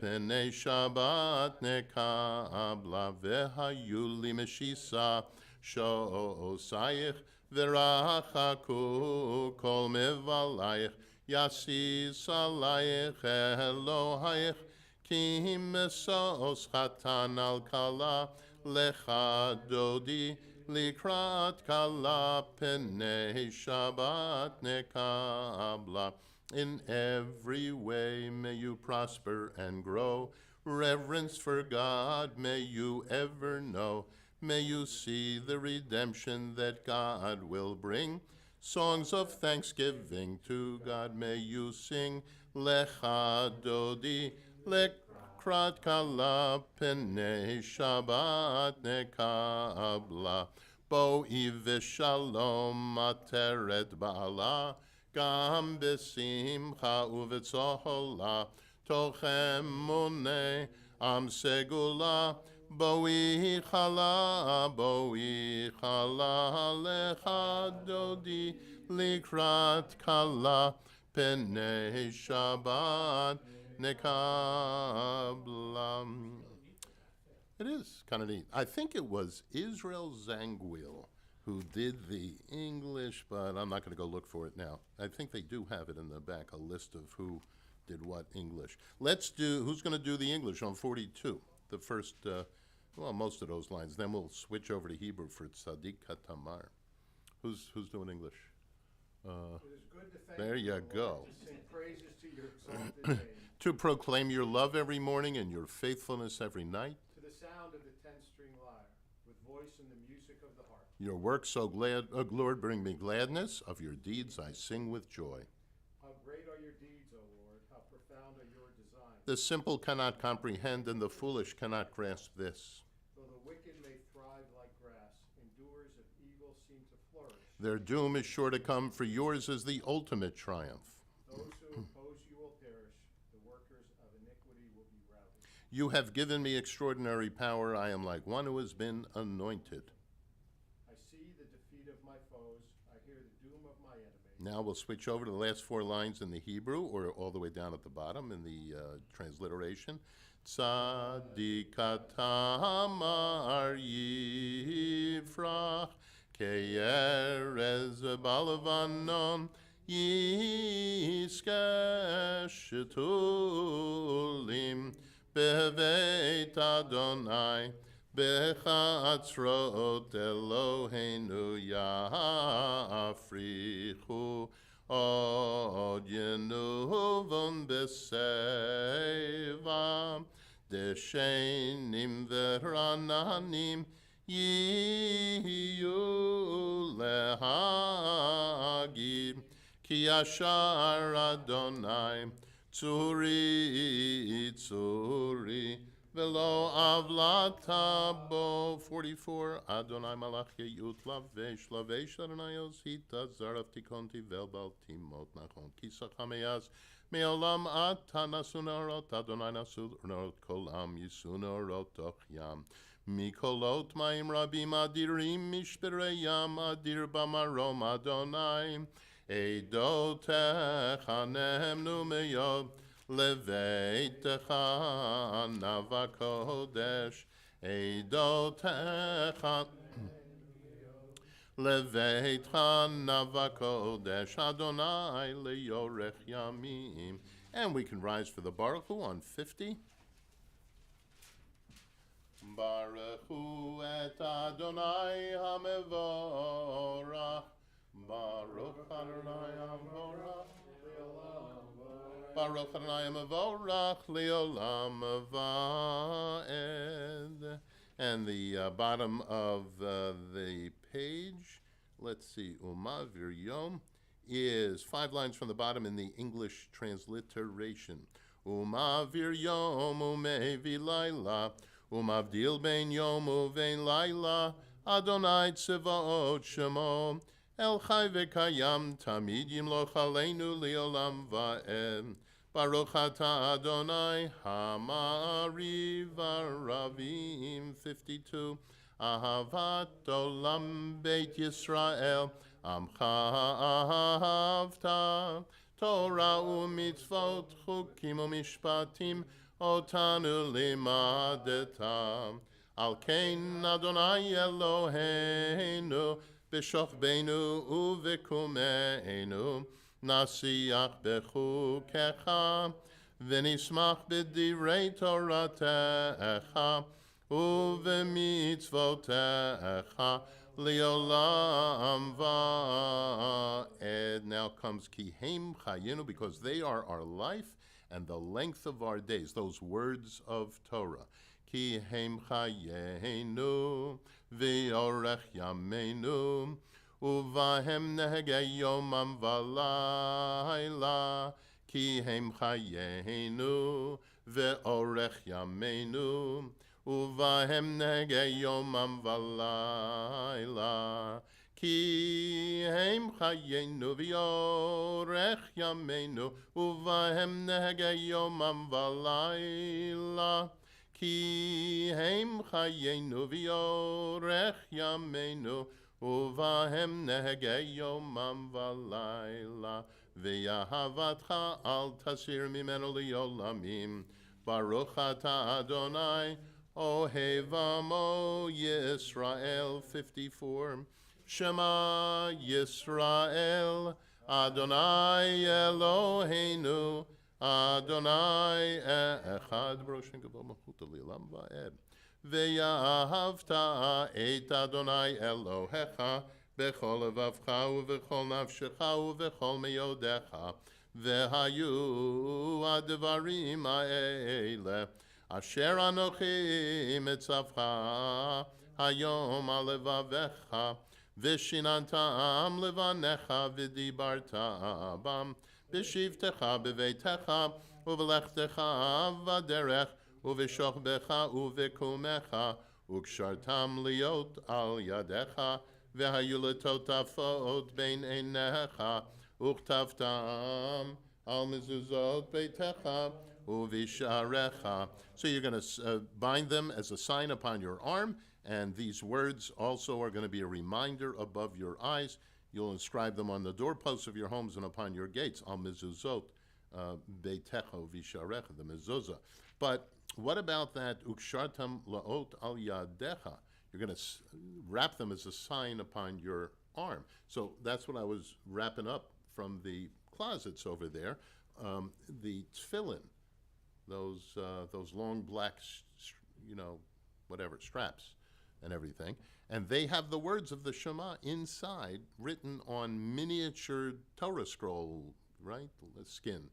[SPEAKER 1] penei Shabbat nekabla, vehayu li meshisa shosayich, v'rachaku kol mevalayich, yasis alayich Elohayich, ki mesos chatan al kala, lecha dodi likrat kala, penei Shabbat nekabla. In every way may you prosper and grow. Reverence for God may you ever know. May you see the redemption that God will bring. Songs of thanksgiving to God may you sing. Lecha dodi lekrat kala, penei Shabbat nekabla. Bo'i v'shalom ateret ba'ala, gam b'simcha u'v'tzohola, tochem monei am segula. Bo'i chala, lecha dodi likrat kala, penei Shabbat nekabla. It is kind of neat. I think it was Israel Zangwill who did the English, but I'm not going to go look for it now. I think they do have it in the back, a list of who did what English. Let's do, who's going to do the English on 42? The first, well, most of those lines. Then we'll switch over to Hebrew for Tzadik Katamar. Who's doing English?
[SPEAKER 8] It is good to thank
[SPEAKER 1] There you
[SPEAKER 8] Lord,
[SPEAKER 1] go.
[SPEAKER 8] to sing praises to your exalted name,
[SPEAKER 1] To proclaim your love every morning and your faithfulness every night.
[SPEAKER 8] to the sound of the 10-string lyre, with voice and the music of the harp.
[SPEAKER 1] Your works, O Lord, bring me gladness. Of your deeds I sing with joy.
[SPEAKER 8] How great are your deeds, O Lord, how profound are your designs.
[SPEAKER 1] The simple cannot comprehend, and the foolish cannot grasp this.
[SPEAKER 8] Though the wicked may thrive like grass, endurers of evil seem to flourish.
[SPEAKER 1] Their doom is sure to come, for yours is the ultimate triumph.
[SPEAKER 8] Those who oppose you will perish, the workers of iniquity will be routed.
[SPEAKER 1] You have given me extraordinary power. I am like one who has been anointed.
[SPEAKER 8] I see the defeat of my foes, I hear the doom of my enemies.
[SPEAKER 1] Now we'll switch over to the last four lines in the Hebrew, or all the way down at the bottom in the transliteration. Tzadikatamar yifrach, keyerez balavanon, yiskeshetulim, beveit Adonai, bechatzrot Eloheinu yafrichu, od yenuvon beseva, deshenim verananim, yiyu lehagim, ki yashar Adonai, tzuri, velo avlata bo. 44, Adonai malach yeyut lavesh Adonaios hita zarav tikonti velbal timot nachon kisach hameyas meolam ata nasunarot Adonai nasunarot kolam yisunarot toch yam mikolot maim rabim adirim mishperei yam adir bamarom Adonai edotecha nehemnu meyod leveitecha navakodesh eidotecha leveitecha navakodesh Adonai leyorech yamim. And we can rise for the Baruch Hu on 50. Baruch Hu et Adonai hamevorach, Baruch Adonai hamevorach, Baruch Adonai hamevorach leolam vaed. And the bottom of the page, let's see, Umavir Yom, is 5 lines from the bottom in the English transliteration. Umavir Yom umevi laila, umavdil bein Yom uvein laila, Adonai Tzevaot Shemo, El Chai Vekayam Tamid Yimloch Aleinu Leolam Va'ed. Baruch Atah Adonai Hamari Varavim. 52. Ahavat Olam Beit Yisrael Amcha Ahavta. Torah u'mitzvot chukim u'mishpatim otanu limadeta. Al kein Adonai Eloheinu b'shochbeinu u'v'kumeinu nasiach b'chukecha v'nismach b'divrei Toratecha u'v'mitzvotecha Leolam va'ed. Now comes Kihem Chayinu, because they are our life and the length of our days, those words of Torah. Kihem Chayenu v'orech yameinu uvahem nehegei yomam v'layla. Kihem Chayenu v'orech yameinu uvahem nehegei yomam v'layla. Ki hem chayenu v'yorech yameinu uvahem nehegei yomam v'layla. Ki hem chayenu v'yorech yameinu uvahem nehegei yomam v'layla. V'yahavatcha al tasir mimenu li'olamim. Baruch atah Adonai Ohev Amo Yisrael. 54. Shema Yisrael Adonai Eloheinu Adonai Echad Broshen Gavol Malchuta Le'olam Va'ed. Ve'yahavta et Adonai Elohecha bechol levavcha u'vechol nafshecha u'vechol meyodecha. Ve'hayu advarim ha'ele asher anochi mitzavcha hayom alevavecha v'shinantam levanecha v'dibarta bam b'shivtecha b'veitecha u'v'lechtecha v'derech u'v'shochbecha u'v'kumecha u'kshartam liot al yadecha v'hayu letotafot bein einecha u'chtavtam al mezuzot beitecha u'visharecha. So you're going to bind them as a sign upon your arm, and these words also are going to be a reminder above your eyes. You'll inscribe them on the doorposts of your homes and upon your gates. Al mezuzot beitecha u'visharecha, the mezuzah. But what about that ukshartam laot al yadecha? You're going to wrap them as a sign upon your arm. So that's what I was wrapping up from the closets over there. The tefillin, those long black, straps and everything. And they have the words of the Shema inside, written on miniature Torah scroll, right? Skin,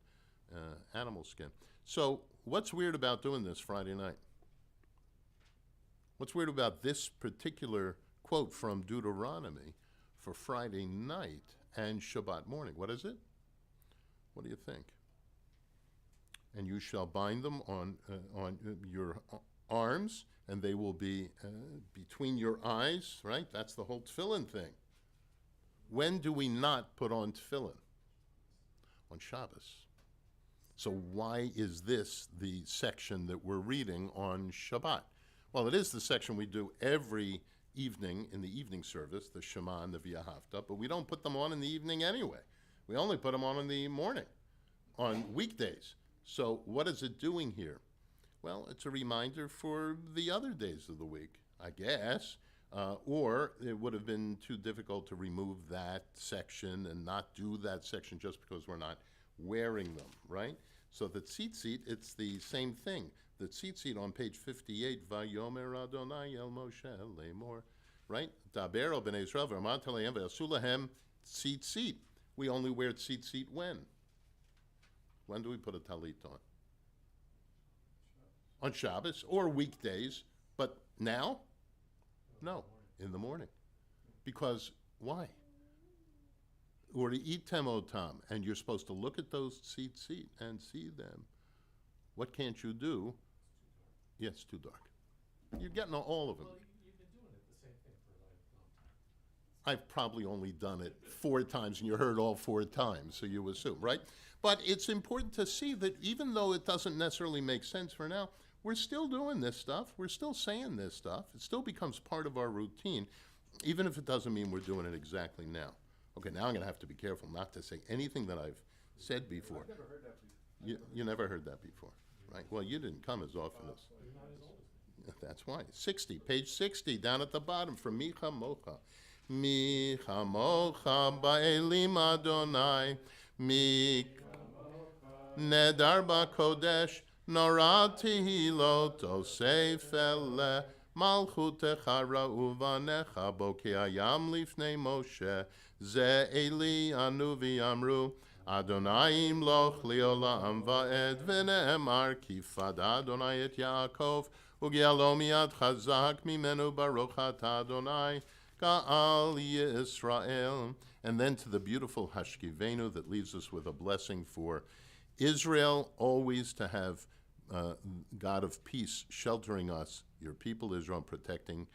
[SPEAKER 1] animal skin. So what's weird about doing this Friday night? What's weird about this particular quote from Deuteronomy for Friday night and Shabbat morning? What is it? What do you think? And you shall bind them on your arms, and they will be between your eyes, right? That's the whole tefillin thing. When do we not put on tefillin? On Shabbos. So why is this the section that we're reading on Shabbat? Well, it is the section we do every evening in the evening service, the Shema and the V'yahavta, but we don't put them on in the evening anyway. We only put them on in the morning, on weekdays. So what is it doing here? Well, it's a reminder for the other days of the week, I guess. Or it would have been too difficult to remove that section and not do that section just because we're not wearing them, right? So the tzitzit, it's the same thing. The tzitzit on page 58, Vayomer Adonai el Moshe lemor, right? Daber el b'nei Yisrael v'amad taleim v'asu lahem tzitzit. We only wear tzitzit when? When do we put a talit on? On Shabbos or weekdays, but Now? No, in the morning. Because why? Or to eat temotam, and you're supposed to look at those seat and see them. What can't you do? Yeah, it's too dark. You're getting all of them.
[SPEAKER 7] Well, you've been doing it the same thing for like a long time.
[SPEAKER 1] I've probably only done it 4 times, and you heard all 4 times, so you assume, right? But it's important to see that even though it doesn't necessarily make sense for now, we're still doing this stuff. We're still saying this stuff. It still becomes part of our routine, even if it doesn't mean we're doing it exactly now. Okay, now I'm going to have to be careful not to say anything that I've said before.
[SPEAKER 8] I've never heard that before.
[SPEAKER 1] You never heard that before, right? Well, you didn't come as often as...
[SPEAKER 7] You're not as old as me.
[SPEAKER 1] That's why. 60, page 60, down at the bottom, from Micha Mocha. Micha Mocha ba'elim Adonai, Micha Nedar ba'kodesh, Norati lo tosef ele, Malchutecha ra'uvanecha, Bokei hayam lifnei Moshe, Ze Eli anu v'yamru, Adonai imloch li'olam va'ed, V'ne'emar kifad Adonai et Yaakov, Ugialo miyad chazak mimenu baruch atah Adonai, Ka'al Yisrael. And then to the beautiful Hashkivenu that leaves us with a blessing for Israel, always to have God of peace sheltering us, your people Israel, protecting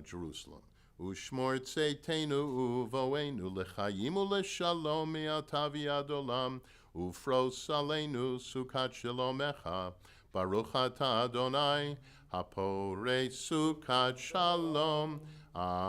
[SPEAKER 1] Jerusalem. Ushmor tzeitenu uvoenu lechayim uleshalom mi'ata v'ad olam, ufros aleinu sukat shalomecha, baruch atah Adonai, hapore sukat shalom aleinu,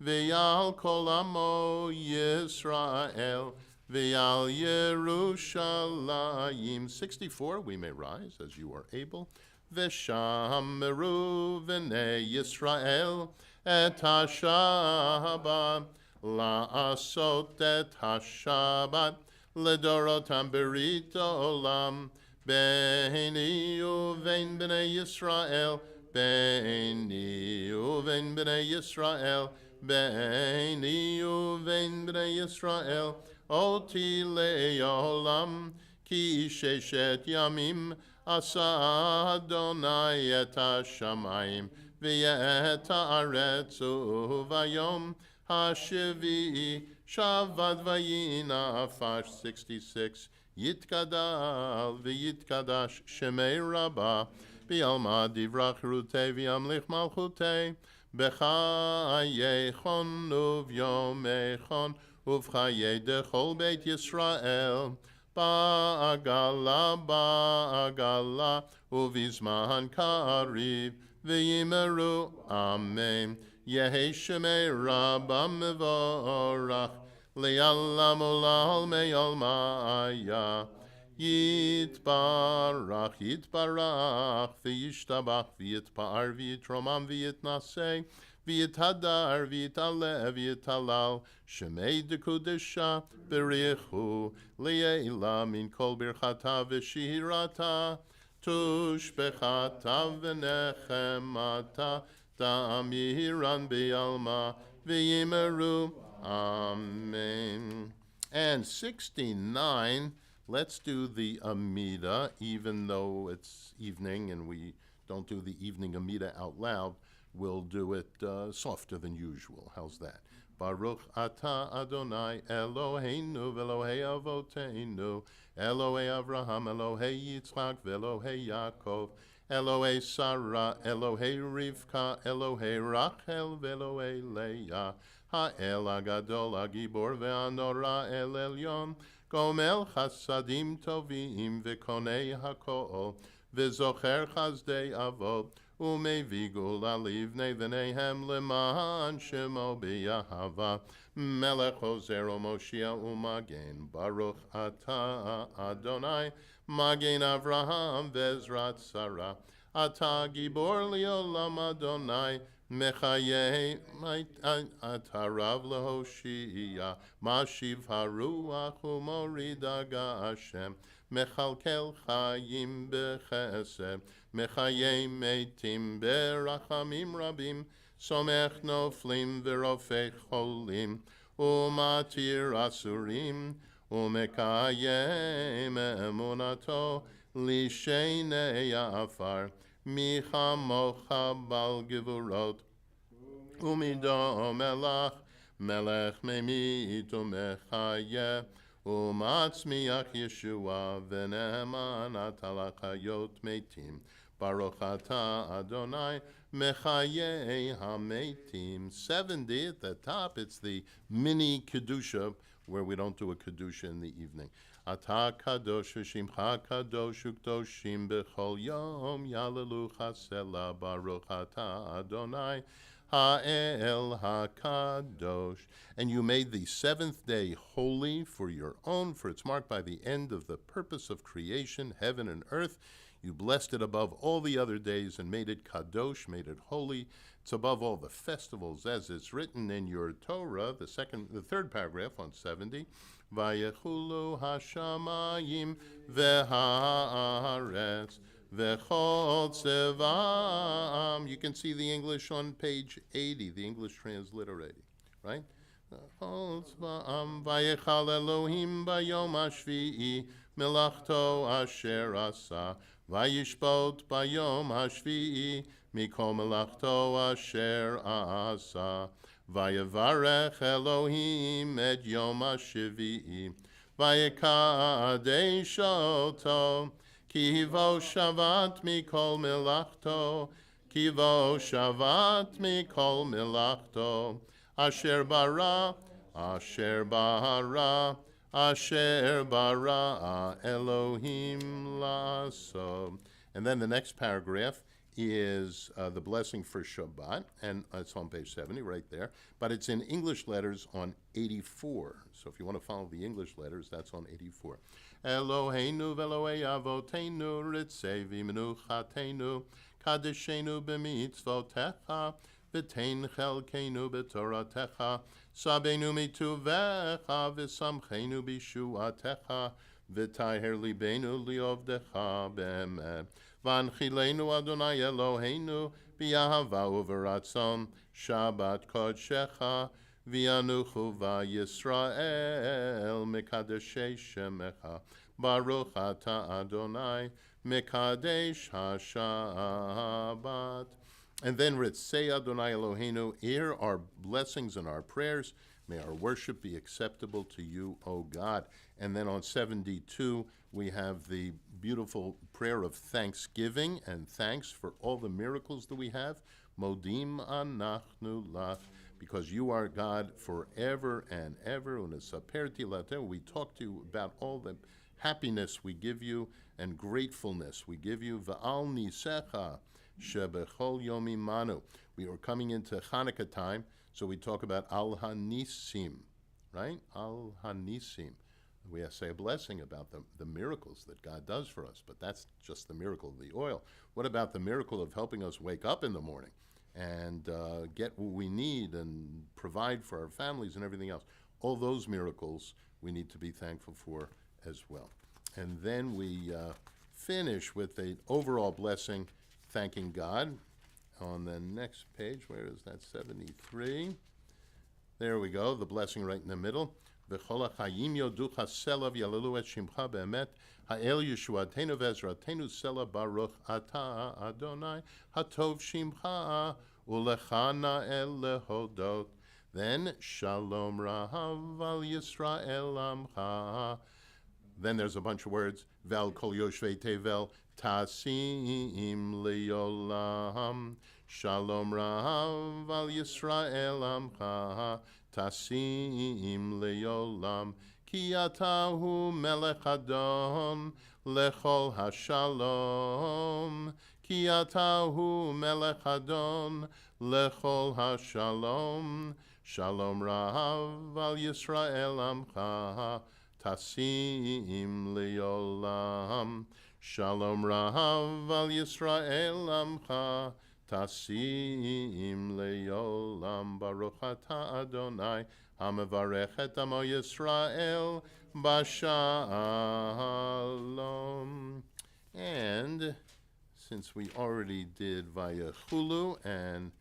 [SPEAKER 1] v'yal kol amo Yisrael, v'yal Yerushalayim. 64, we may rise as you are able. V'shameru v'nei Yisrael et ha-Shabbat, la'asot et ha-Shabbat, ledorotam berit olam, beini uvein b'nei Yisrael, beini uvein b'nei Yisrael, beini uvein b'nei Yisrael, oti le'olam, ki sheshet yamim, asa Adonai et ha-shamayim, v'et ha'aretz uvayom ha-shvi'i, Shabbat vayinafash. 66, Yitkadal v'yitkadash shemei rabbah, B'yalma divrach rutei v'yamlich malchutei, B'chayechon uv'yomechon, uv'chayei dechol beit Yisrael, Ba'agala, uv'izman kariv, v'yimeru, Amen. Yehi shemei rabbah mevorach, Le'alam ulal me'al ma'aya, Yitbarach, v'yishtabach, v'yitpa'ar, v'yitromam, v'yitnaseh, v'yithadar, v'yitalev, v'yitalal, shemei dekudesha, berichu, le'ela min kol birchata v'shirata, tushbechata v'nechemata, ta'amiran be'alma, v'yimeru, Amen. And 69, let's do the Amida, even though it's evening and we don't do the evening Amida out loud, we'll do it softer than usual. How's that? Baruch atah Adonai Eloheinu v'Elohei Avoteinu, Elohei Avraham, Elohei Yitzchak, v'Elohei Yaakov, Elohei Sarah, Elohei Rivka, Elohei Rachel, v'Elohei Leah, Ha'el Agadol Agibor ve'anora El Elyon, Gomel Chasadim Tovim v'Konei HaKol, v'Zocher Chazdei Avot, Umevi Gula Livnei v'Neihem Leman Shemo B'Yahava, Melech Hozero Moshia Umagen, Baruch Atah Adonai, Magen Avraham v'Ezrat Sarah, Atah Gibor Liolam Adonai, Mechayeh atarav lehoshia, Mashiv haruach umorida Hashem, Mechalkel chayim bechesed, Mechayeh meitim berachamim rabim, Somech noflim v'rofech cholim, Umatir asurim, Umekayem emunato, Lishenei afar, mi chamocha bal gevurot, umido melech memit umechayeh, umatzmiach Yeshua v'ne'eman atalachayot metim. Baruch atah Adonai mechayeh hametim. 70 at the top. It's the mini kedusha where we don't do a kedusha in the evening. Atah kadosh v'shimcha kadosh u'kdoshim b'chol yom yalelu chasela. Baruch atah Adonai Ha'el HaKadosh. And you made the seventh day holy for your own, for it's marked by the end of the purpose of creation, heaven and earth. You blessed it above all the other days and made it kadosh, made it holy. It's above all the festivals, as it's written in your Torah, the third paragraph on 70. Vayechulu hashamayim v'haaretz v'chol tzevam. You can see the English on page 80, the English transliterating, right? V'chol tzevam vayechal Elohim bayom hashvi'i melachto asher asa. Vayishbot bayom hashvi'i mikol melachto asher asa. Vayevarech Elohim et yom hashvi'i vayekadesh oto ki vo shavat mikol melachto asher bara Elohim laso. And then the next paragraph is the blessing for Shabbat, and it's on page 70 right there, but it's in English letters on 84. So if you want to follow the English letters, that's on 84. Eloheinu v'Elohei avoteinu ritzei v'menuchatenu kadeshenu b'mitzvotecha v'tein chelkeinu b'toratecha sabenu mituvecha v'samchenu b'shuatecha v'taher libenu liovdecha b'emet v'anchilenu Adonai Eloheinu b'yahava uv'ratzon Shabbat kodshecha v'yanuchu v'Yisrael mikadeshei shemecha Baruch atah Adonai mikadesh haShabbat. And then Ritzei Adonai Eloheinu, hear our blessings and our prayers. May our worship be acceptable to you, O God. And then on 72, we have the beautiful prayer of thanksgiving and thanks for all the miracles that we have. Modim anachnu lach, because you are God forever and ever. We talk to you about all the happiness we give you and gratefulness we give you. Va'al nisecha shebechol yom imanu. We are coming into Hanukkah time, so we talk about al hanisim, right? Al hanisim. We say a blessing about the miracles that God does for us, but that's just the miracle of the oil. What about the miracle of helping us wake up in the morning and get what we need and provide for our families and everything else? All those miracles we need to be thankful for as well. And then we finish with an overall blessing, thanking God. On the next page, where is that? 73. There we go, the blessing right in the middle. V'chol ha'chayim yoducha selav yalelu et shimcha be'emet ha'el yeshuatenu ve'ezratenu sela baruch atah Adonai hatov shimcha ulecha na'el lehodot. Then shalom rahav al Yisrael amcha. Then there's a bunch of words. Vel kol yoshvei tevel tasim leolam. Shalom rahav al Yisrael amcha tasim leolam. Ki atahu melech adon lechol hashalom. Ki atahu melech adon lechol hashalom. Shalom rahav al Yisrael amcha tasim leolam. Shalom rahav al Yisrael amcha tasim leolam. Baruch atah Adonai hamevarech et amo Yisrael b'shalom. And since we already did Vayechulu and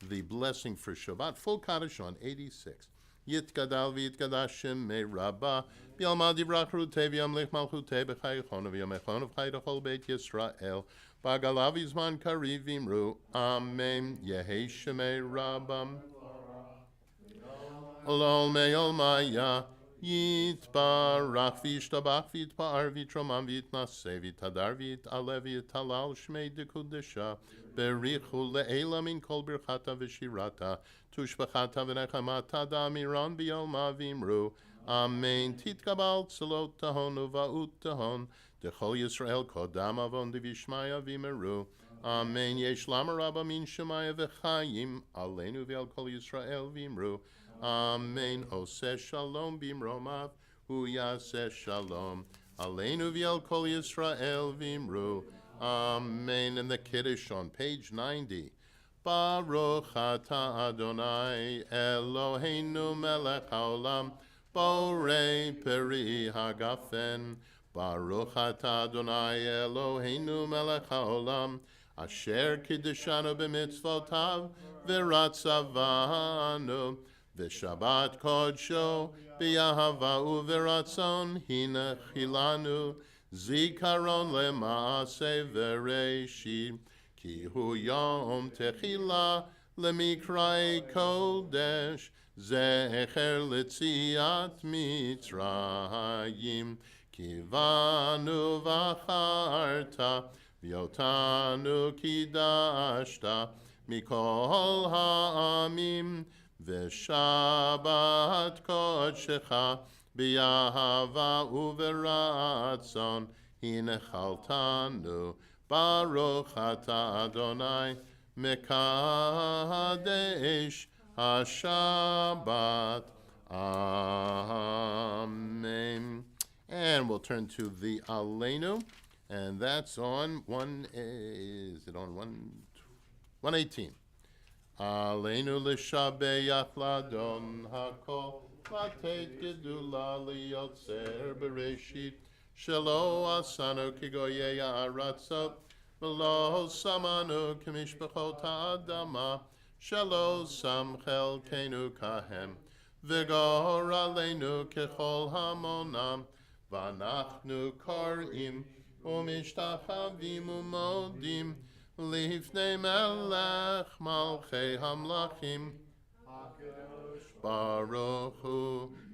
[SPEAKER 1] the blessing for Shabbat, full Kaddish on 86. יתגדל ויתגדש שמי רבה, וילמד יברחרותי וימליך מלכותי בחיי חונו וימי חונו וחיי לכל בית ישראל, בגלה בזמן קריב ואמרו אמן, יהי שמי רבם. לעולמי עולמיה, יתברך וישתבח ויתפאר ויתרומם ויתנשא ויתהדר ויתעלה ויתהלל שמי דקודשה, בריחו לעילה מן כל ברכתה ושירתה, תושבחתה ונחמתה דאמירן ביולמה ואמרו אמן, תתקבל צלות תהון ובאות תהון, דכל ישראל קודם עוון דבישמיה ואמרו אמן, יש למה רבה מן שמיה וחיים עלינו ועל כל ישראל ואמרו אמן, עושה שלום במרומיו, הוא יעשה שלום עלינו ועל כל ישראל ואמרו amen. In the Kiddush on page 90, Baruch atah Adonai Eloheinu melech haolam, borei peri hagafen. Baruch atah Adonai Eloheinu melech haolam, asher kiddeshanu b'mitzvotav v'ratzavanu, v'shabbat kodsho b'yahava u'v'ratzon hinechilanu, zikaron lemaaseh v'reishit, ki hu yom techila lemikrai kodesh, zecher letziat mitzrayim, kivanu v'acharta v'yotanu kidashta mikol ha'amim, v'shabbat kodshecha b'yahava u'v'ratzon hinechaltanu, Baruch atah Adonai mekadesh HaShabbat. Amen. And we'll turn to the Aleinu, and that's on 118. Aleinu l'shabeach ladon hakol, lateit gedula liyotzer bereshit, shelo asanu kigoyei ha'aratzot, v'lo samanu k'mishpachot ha'adama, shelo sam chelkenu kahem, v'gor aleinu kechol hamonam, v'anachnu korim u'mishtachavim u'modim lifnei melech malchei hamlachim. Baruch Hu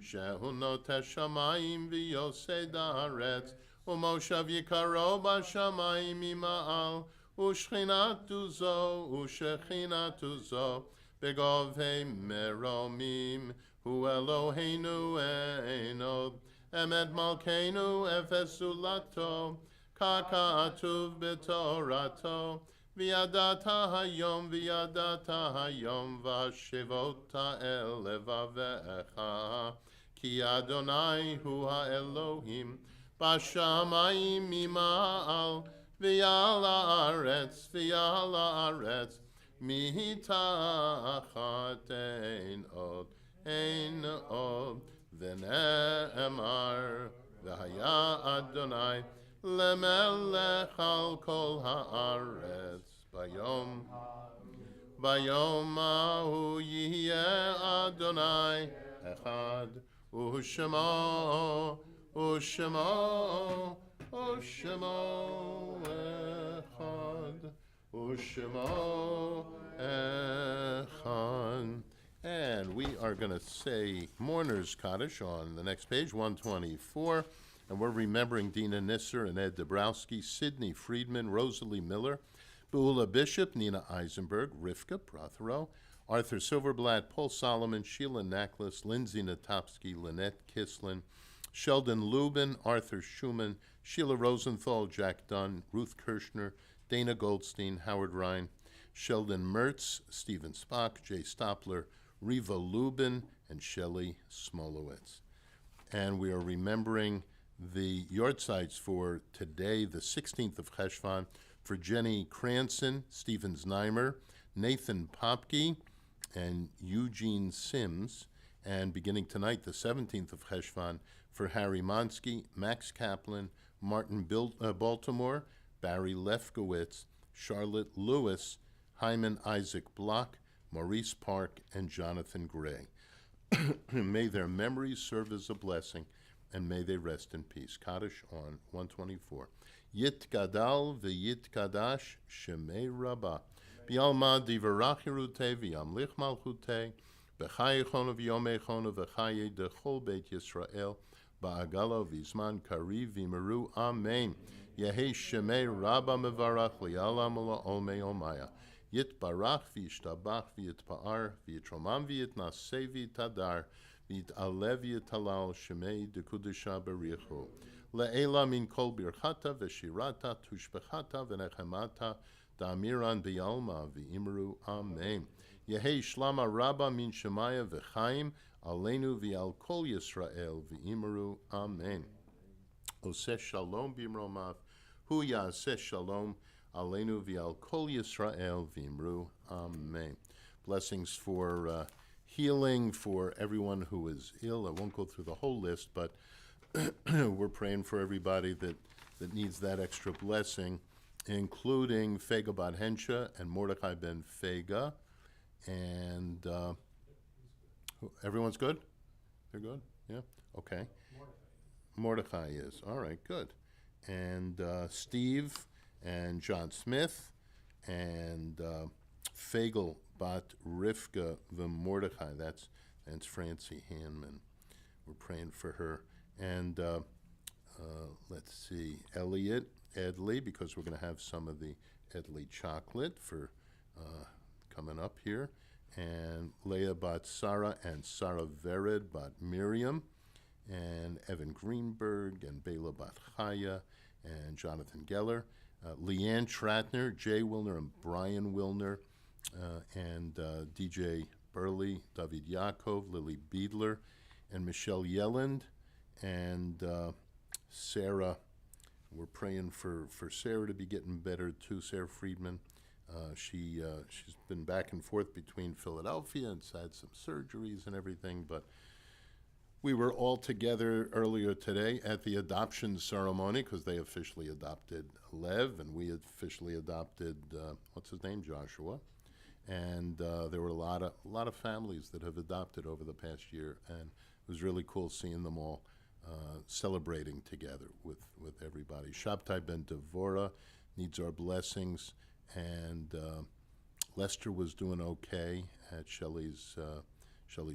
[SPEAKER 1] shehu noteh shamayim v'yosei da'aretz, u'moshav yikaro b'shamayim ima'al, u'shchinatu zo u'shechinatu zo begovei meromim, hu Eloheinu einod emet malkeinu efes zulato, ka'ka'atuv b'torato, v'yadata hayom v'ashivota el levavecha, ki Adonai hu ha'Elohim b'shamayim mima'al, v'yal haaretz mitachat ein od v'ne'emar v'haya Adonai lemelech al kol haaretz, bayom ahu yihyeh Adonai echad, u'shemo echad, u'shemo echad. And we are going to say Mourner's Kaddish on the next page, 124. And we're remembering Dina Nisser and Ed Dabrowski, Sidney Friedman, Rosalie Miller, Beulah Bishop, Nina Eisenberg, Rivka Prothero, Arthur Silverblatt, Paul Solomon, Sheila Naklis, Lindsay Natopsky, Lynette Kislin, Sheldon Lubin, Arthur Schumann, Sheila Rosenthal, Jack Dunn, Ruth Kirshner, Dana Goldstein, Howard Ryan, Sheldon Mertz, Stephen Spock, Jay Stopler, Riva Lubin, and Shelley Smolowitz. And we are remembering the yortzites for today, the 16th of Cheshvan, for Jenny Cranston, Stephen Znaimer, Nathan Popke, and Eugene Sims. And beginning tonight, the 17th of Cheshvan, for Harry Monsky, Max Kaplan, Martin Baltimore, Barry Lefkowitz, Charlotte Lewis, Hyman Isaac Block, Maurice Park, and Jonathan Gray. May their memories serve as a blessing, and may they rest in peace. Kaddish on 124. Yit gadal v'yit kadash shemei rabba. Bialma divarach yerute v'yamlich malchute. B'chayechonu v'yomechonu v'chaye dechol beit Yisrael. Ba'agalo v'zman kariv v'meru. Amen. Yehi shemei rabba mevarach li'alam la'olmei olmaya. Yit barach v'yishtabach v'yitpa'ar v'yitromam v'yitnaseh v'yitadar v'yitalev v'yitalal shemei dekudesha berichu. Le'ela min kol birchata v'shirata tushbechata v'nechemata da'amiran b'yalma v'imru. Amen. Yehi shlama rabba min shemaya v'chaim aleinu v'al kol Yisrael v'imru. Amen. Oseh shalom b'imromav hu ya'aseh shalom aleinu v'al kol Yisrael v'imru. Amen. Blessings for healing for everyone who is ill. I won't go through the whole list, but we're praying for everybody that needs that extra blessing, including Fega Bat Hensha and Mordechai ben Fega. And everyone's good? They're good? Yeah? Okay. Mordechai is. All right, good. And Steve and John Smith and Fagel Bat Rivka Mordechai. That's Francie Hanman. We're praying for her. And let's see, Elliot Edley, because we're going to have some of the Edley chocolate for coming up here. And Leah Bat Sarah and Sarah Vered Bat Miriam. And Evan Greenberg and Bela Bat Chaya and Jonathan Geller. Leanne Tratner, Jay Wilner and Brian Wilner, and DJ Burley, David Yaakov, Lily Beadler, and Michelle Yelland, and Sarah. We're praying for Sarah to be getting better too, Sarah Friedman. She's been back and forth between Philadelphia and had some surgeries and everything, but we were all together earlier today at the adoption ceremony because they officially adopted Lev, and we officially adopted what's his name, Joshua. And there were a lot of families that have adopted over the past year, and it was really cool seeing them all celebrating together with everybody. Shabtai ben Devora needs our blessings, and Lester was doing okay at Shelley's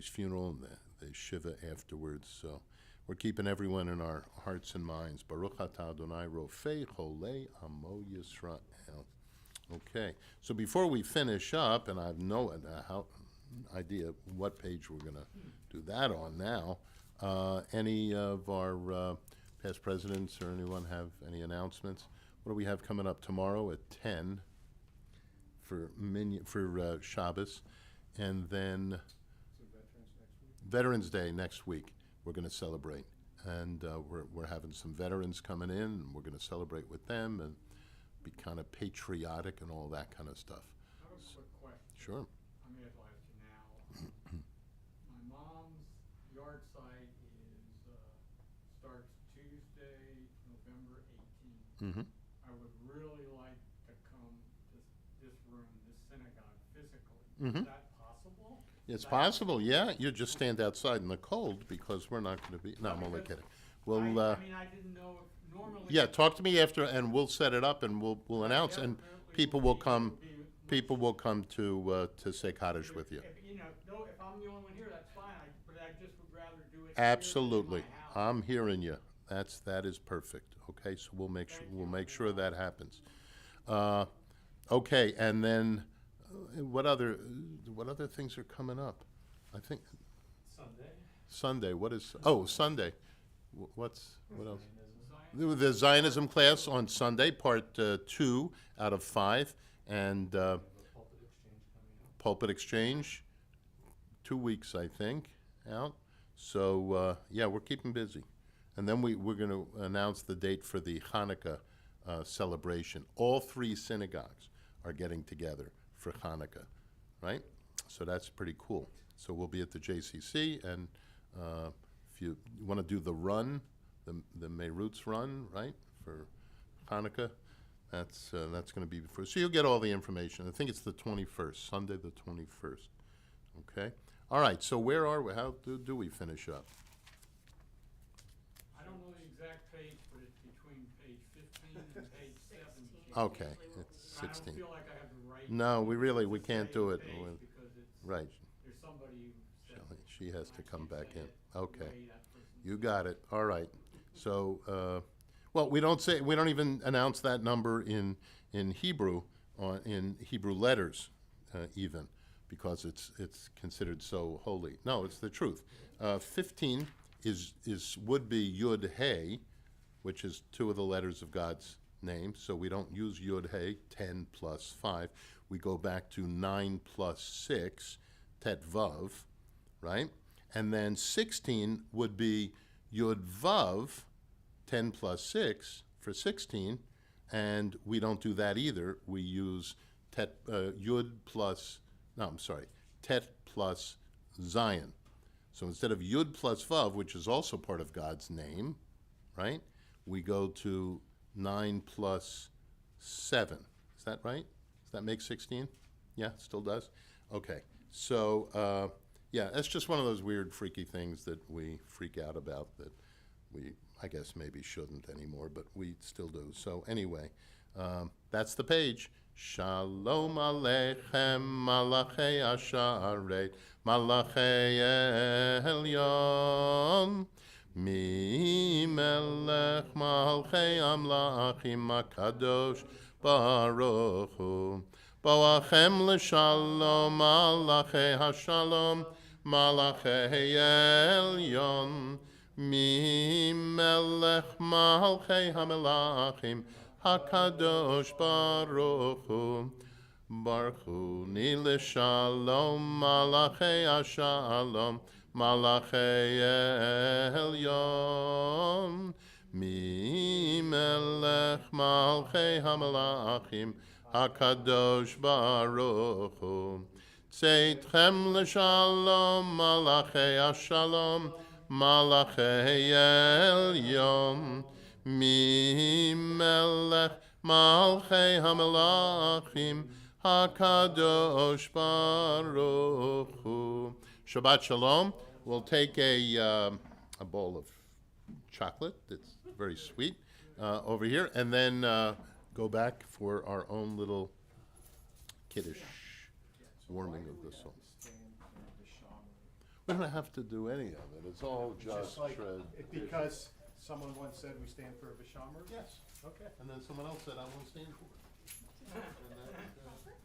[SPEAKER 1] funeral and the Shiva afterwards. So we're keeping everyone in our hearts and minds. Baruch atah Adonai Rofei Cholei Amo Yisrael. Okay, so before we finish up, and I have no idea what page we're going to do that on now, any of our past presidents or anyone have any announcements? What do we have coming up tomorrow at 10 for Shabbos, and then Veterans Day next week we're going to celebrate, and we're having some veterans coming in, and we're going to celebrate with them and be kind of patriotic and all that kind of stuff.
[SPEAKER 9] I have a quick question.
[SPEAKER 1] Sure.
[SPEAKER 9] I may as well ask you now. My mom's yard site starts Tuesday, November 18th.
[SPEAKER 1] Mm-hmm.
[SPEAKER 9] I would really like to come to this room, this synagogue, physically.
[SPEAKER 1] Mm-hmm.
[SPEAKER 9] Is that possible?
[SPEAKER 1] It's possible, yeah. You just stand outside in the cold because we're not going to be. No, I'm only kidding. We'll.
[SPEAKER 9] I mean, I didn't know if normally.
[SPEAKER 1] Yeah, talk to me after, and we'll set it up, and we'll announce, and people will come. People will come to say Kaddish with you.
[SPEAKER 9] If, you know, if I'm the only one here, that's fine. But I just would rather do it.
[SPEAKER 1] Absolutely,
[SPEAKER 9] Here in my house.
[SPEAKER 1] I'm hearing you. That is perfect. Okay, so we'll make sure that happens. Okay, and then what other things are coming up? I think Sunday. What is? Oh, Sunday. What else? The Zionism class on Sunday, part 2 out of 5, and Pulpit Exchange, 2 weeks, I think, out. So, yeah, we're keeping busy. And then we're going to announce the date for the Hanukkah celebration. All 3 synagogues are getting together for Hanukkah, right? So that's pretty cool. So we'll be at the JCC, and if you want to do the run, the Meirutz run, right, for Hanukkah, that's going to be before. So you'll get all the information. I think it's the 21st, Sunday the 21st. Okay. All right, so where are we? How do we finish up?
[SPEAKER 9] I don't know the exact page, but it's between page 15 and page 17.
[SPEAKER 1] Okay,
[SPEAKER 5] Usually what
[SPEAKER 1] it's
[SPEAKER 5] we do.
[SPEAKER 9] I
[SPEAKER 1] 16.
[SPEAKER 9] don't feel like I have the right.
[SPEAKER 1] No, we can't do it.
[SPEAKER 9] Page
[SPEAKER 1] with-
[SPEAKER 9] because it's,
[SPEAKER 1] Right,
[SPEAKER 9] there's somebody who said.
[SPEAKER 1] she has
[SPEAKER 9] and
[SPEAKER 1] to
[SPEAKER 9] I
[SPEAKER 1] come
[SPEAKER 9] can't
[SPEAKER 1] back
[SPEAKER 9] say
[SPEAKER 1] in.
[SPEAKER 9] it
[SPEAKER 1] Okay.
[SPEAKER 9] the way that person
[SPEAKER 1] You
[SPEAKER 9] said
[SPEAKER 1] got it, all right. So, well, we don't even announce that number in Hebrew, in Hebrew letters, even, because it's considered so holy. No, it's the truth. 15 would be Yud Hey, which is two of the letters of God's name, so we don't use Yud Hey, 10 plus 5. We go back to 9 plus 6, Tet Vav, right? And then 16 would be Yud Vav, 10 plus 6 for 16, and we don't do that either. We use Yud plus, no, I'm sorry, Tet plus Zion. So instead of Yud plus Vav, which is also part of God's name, right, we go to 9 plus 7. Is that right? Does that make 16? Yeah, still does? Okay. So, yeah, that's just one of those weird, freaky things that we freak out about that we, I guess, maybe shouldn't anymore, but we still do. So anyway, that's the page. Shalom Aleichem, Malachei Asharet, Malachei Elyon. Mi melech malchei amlachim akadosh baruch hu. Boachem l'shalom malachei hashalom malachei elyon. Mi melech malchei hamelachim hakadosh baruch hu. Baruch hu ni l'shalom malachei hashalom Malachei Elyon, Mi Melech Malchei HaMelachim, HaKadosh Baruch Hu. Tzeitchem l'shalom, Malachei HaShalom, Malachei Elyon, Mi Melech Malchei HaMelachim, HaKadosh Baruch Hu. Shabbat Shalom. We'll take a bowl of chocolate that's very sweet over here, and then go back for our own little kiddush warming of the soul. We don't have to do any of it. It's all just
[SPEAKER 8] like,
[SPEAKER 1] tradition.
[SPEAKER 8] because someone once said we stand for Vishamar?
[SPEAKER 1] Yes.
[SPEAKER 8] Okay.
[SPEAKER 1] And then someone else said, I won't stand for it. And that,